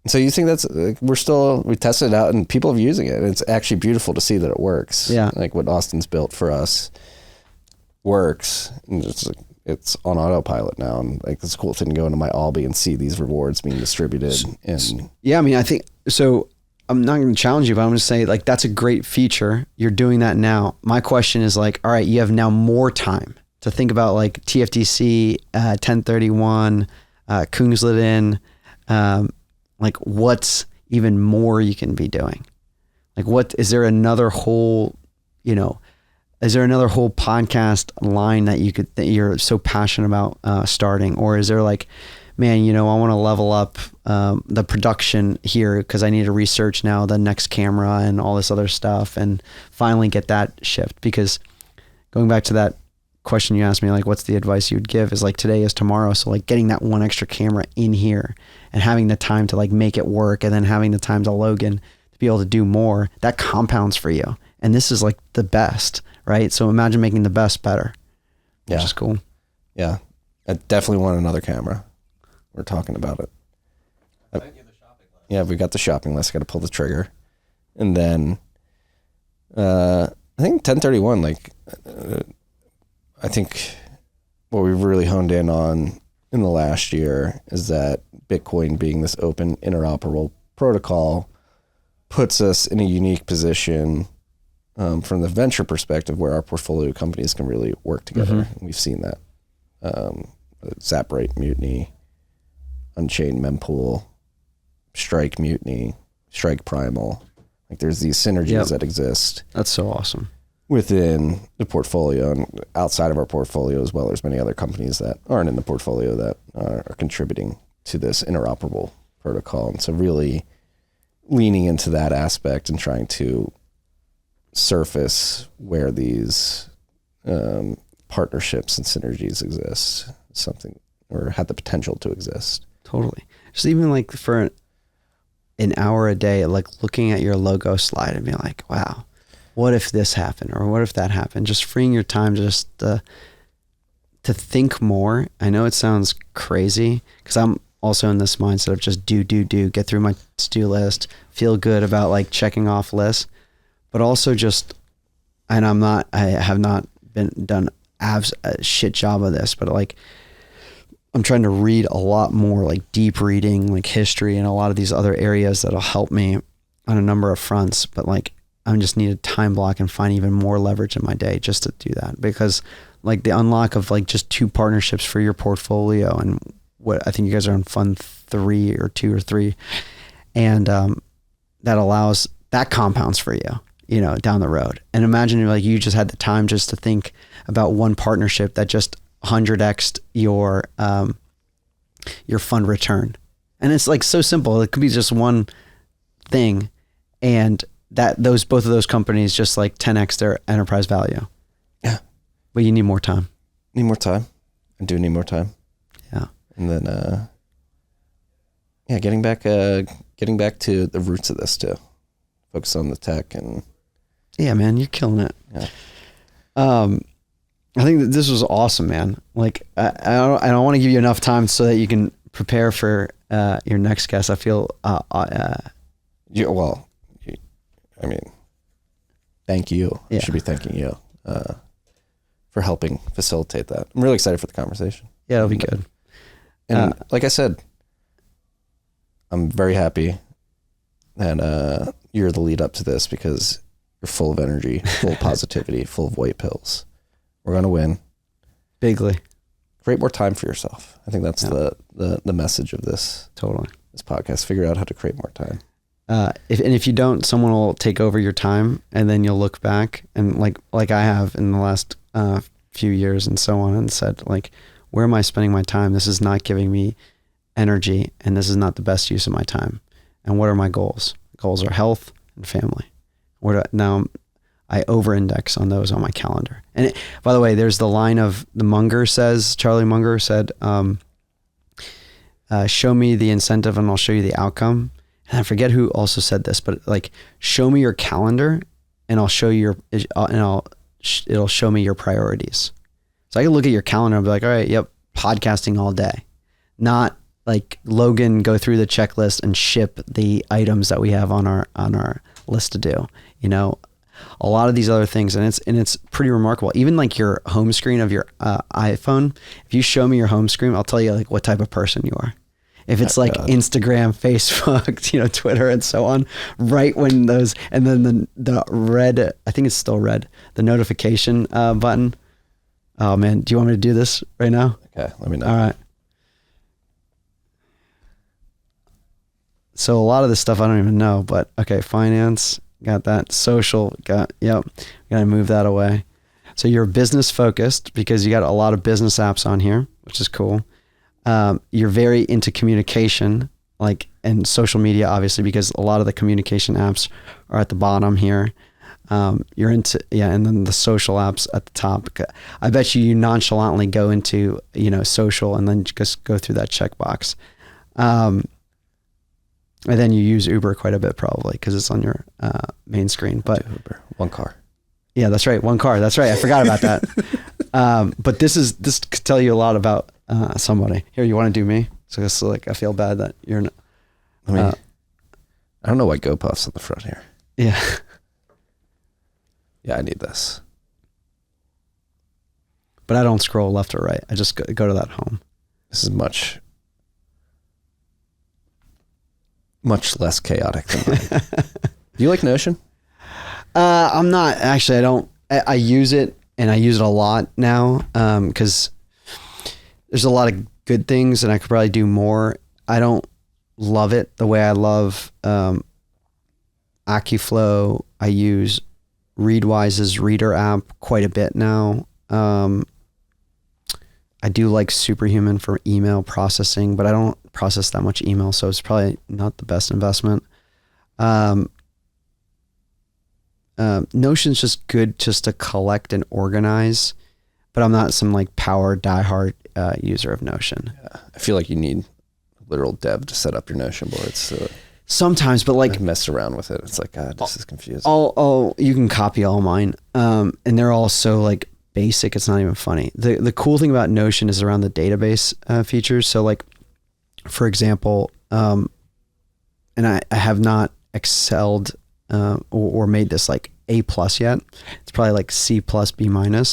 So you think that's, we tested it out and people are using it. It's actually beautiful to see that it works. Yeah. Like what Austin's built for us works. And it's on autopilot now. And like it's a cool thing to go into my Albi and see these rewards being distributed. And yeah, I mean, I think, so I'm not going to challenge you, but I'm going to say like, that's a great feature. You're doing that now. My question is like, all right, you have now more time to think about like TFTC, 1031, Kungsleden, like what's even more you can be doing? Like is there another whole, is there another whole podcast line that you're so passionate about starting? Or is there like, man, I want to level up the production here because I need to research now the next camera and all this other stuff and finally get that shift? Because going back to that question you asked me, like what's the advice you would give, is like today is tomorrow. So like getting that one extra camera in here and having the time to like make it work and then having the time to Logan to be able to do more, that compounds for you. And this is like the best, right? So imagine making the best better, which is cool. Yeah. I definitely want another camera. We're talking about it. Yeah, we got the shopping list. Got to pull the trigger. And then I think 1031, I think what we've really honed in on in the last year is that Bitcoin being this open, interoperable protocol puts us in a unique position from the venture perspective where our portfolio companies can really work together. And we've seen that. Zaprite Mutiny, Unchained Mempool, Strike Mutiny, Strike Primal. Like there's these synergies that exist. That's so awesome. Within the portfolio and outside of our portfolio as well. There's many other companies that aren't in the portfolio that are contributing to this interoperable protocol. And so really leaning into that aspect and trying to surface where these partnerships and synergies exist is something or had the potential to exist. Totally. Just even like for an hour a day, like looking at your logo slide and being like, wow, what if this happened? Or what if that happened? Just freeing your time just to think more. I know it sounds crazy because I'm also in this mindset of just do, get through my to-do list, feel good about like checking off lists, but also just, and I have not done a shit job of this, but like, I'm trying to read a lot more, like deep reading, like history and a lot of these other areas that'll help me on a number of fronts. But like, I just need a time block and find even more leverage in my day just to do that, because like the unlock of like just 2 partnerships for your portfolio, and what I think you guys are on fund 3 or 2 or 3. And, that compounds for you, down the road. And imagine like you just had the time just to think about one partnership that just 100x'd your fund return. And it's like so simple. It could be just one thing, and both of those companies just like 10x their enterprise value. Yeah. But you need more time. Need more time. I do need more time. Yeah. And then, getting back to the roots of this too. Focus on the tech and. Yeah, man, you're killing it. Yeah. I think that this was awesome, man. Like, I don't want to give you enough time so that you can prepare for your next guest. I feel, thank you. Yeah. I should be thanking you for helping facilitate that. I'm really excited for the conversation. Yeah, it'll be good. And like I said, I'm very happy that you're the lead up to this, because you're full of energy, full of positivity, full of white pills. We're going to win. Bigly. Create more time for yourself. I think that's the message of this. Totally. This podcast. Figure out how to create more time. If you don't, someone will take over your time, and then you'll look back and like I have in the last few years and so on, and said like, where am I spending my time? This is not giving me energy, and this is not the best use of my time. And what are my goals? Goals are health and family. Now I over-index on those on my calendar. And by the way, there's the line of Charlie Munger said, show me the incentive and I'll show you the outcome. And I forget who also said this, but like, show me your calendar and I'll show you it'll show me your priorities. So I can look at your calendar and be like, all right, yep, podcasting all day. Not like Logan, go through the checklist and ship the items that we have on our list to do, a lot of these other things. And it's pretty remarkable. Even like your home screen of your iPhone, if you show me your home screen, I'll tell you like what type of person you are. If it's like Instagram, Facebook, Twitter and so on, right when those, and then the red, I think it's still red, the notification button. Oh man, do you want me to do this right now? Okay, let me know. All right. So a lot of this stuff I don't even know, but okay, finance, got that. Social, gotta move that away. So you're business focused because you got a lot of business apps on here, which is cool. You're very into communication, and social media, obviously, because a lot of the communication apps are at the bottom here. You're into, and then the social apps at the top. I bet you nonchalantly go into, social and then just go through that checkbox. And then you use Uber quite a bit probably because it's on your main screen. But Uber, one car. Yeah, that's right. One car. That's right. I forgot about that. But this could tell you a lot about somebody. Here, you want to do me? So it's like, I feel bad that you're not. I don't know why GoPuff's on the front here. Yeah. Yeah, I need this. But I don't scroll left or right. I just go to that home. This is much less chaotic than mine. Do you like Notion? I'm not actually. I don't. I use it, and I use it a lot now because there's a lot of good things, and I could probably do more. I don't love it the way I love AccuFlow. I use Readwise's Reader app quite a bit now. I do like Superhuman for email processing, but I don't process that much email, so it's probably not the best investment. Notion's just good just to collect and organize but I'm not some like power diehard user of Notion. Yeah. I feel like you need a literal dev to set up your Notion boards. Sometimes, but like mess around with it. It's like, God, this is confusing. You can copy all mine. And they're all so like basic. It's not even funny. The cool thing about Notion is around the database features. So like, for example, and I have not excelled or made this like A+ yet. It's probably like C+, B-,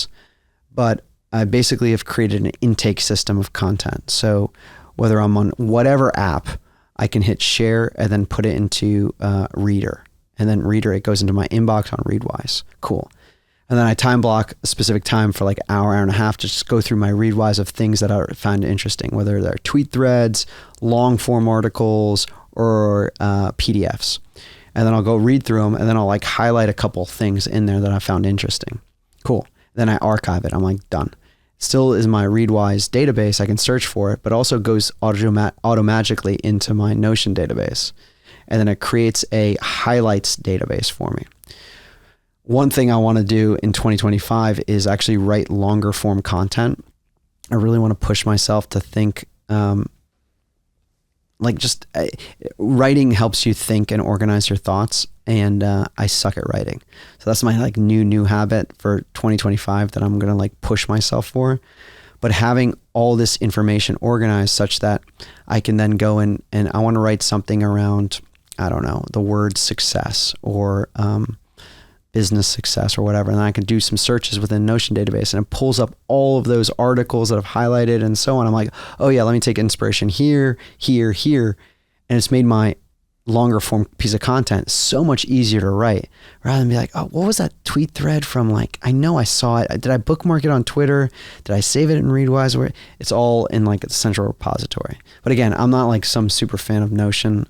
but I basically have created an intake system of content. So whether I'm on whatever app, I can hit share and then put it into Reader. And then Reader, it goes into my inbox on Readwise. Cool. And then I time block a specific time for like an hour and a half to just go through my Readwise of things that I find interesting, whether they're tweet threads, long form articles, or PDFs. And then I'll go read through them, and then I'll like highlight a couple things in there that I found interesting. Cool. Then I archive it. I'm like, done. Still is my Readwise database. I can search for it, but also goes auto-magically into my Notion database. And then it creates a highlights database for me. One thing I want to do in 2025 is actually write longer form content. I really want to push myself to think, writing helps you think and organize your thoughts. And I suck at writing. So that's my like new habit for 2025 that I'm going to like push myself for. But having all this information organized such that I can then go in and I want to write something around, I don't know, the word success or business success or whatever. And then I can do some searches within Notion database and it pulls up all of those articles that I've highlighted and so on. I'm like, oh yeah, let me take inspiration here. And it's made my longer form piece of content so much easier to write rather than be like, oh, what was that tweet thread from? Like, I know I saw it. Did I bookmark it on Twitter? Did I save it in Readwise? Where it's all in like a central repository. But again, I'm not like some super fan of Notion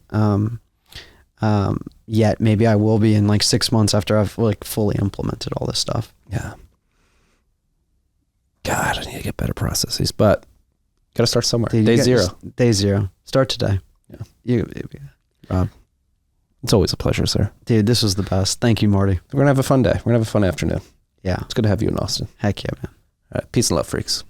yet. Maybe I will be in like 6 months after I've like fully implemented all this stuff. Yeah. God, I need to get better processes, but got to start somewhere. Dude, Day zero. Start today. Yeah. Rob, it's always a pleasure, sir. Dude, this was the best. Thank you, Marty. We're going to have a fun day. We're going to have a fun afternoon. Yeah. It's good to have you in Austin. Heck yeah, man. All right. Peace and love, freaks.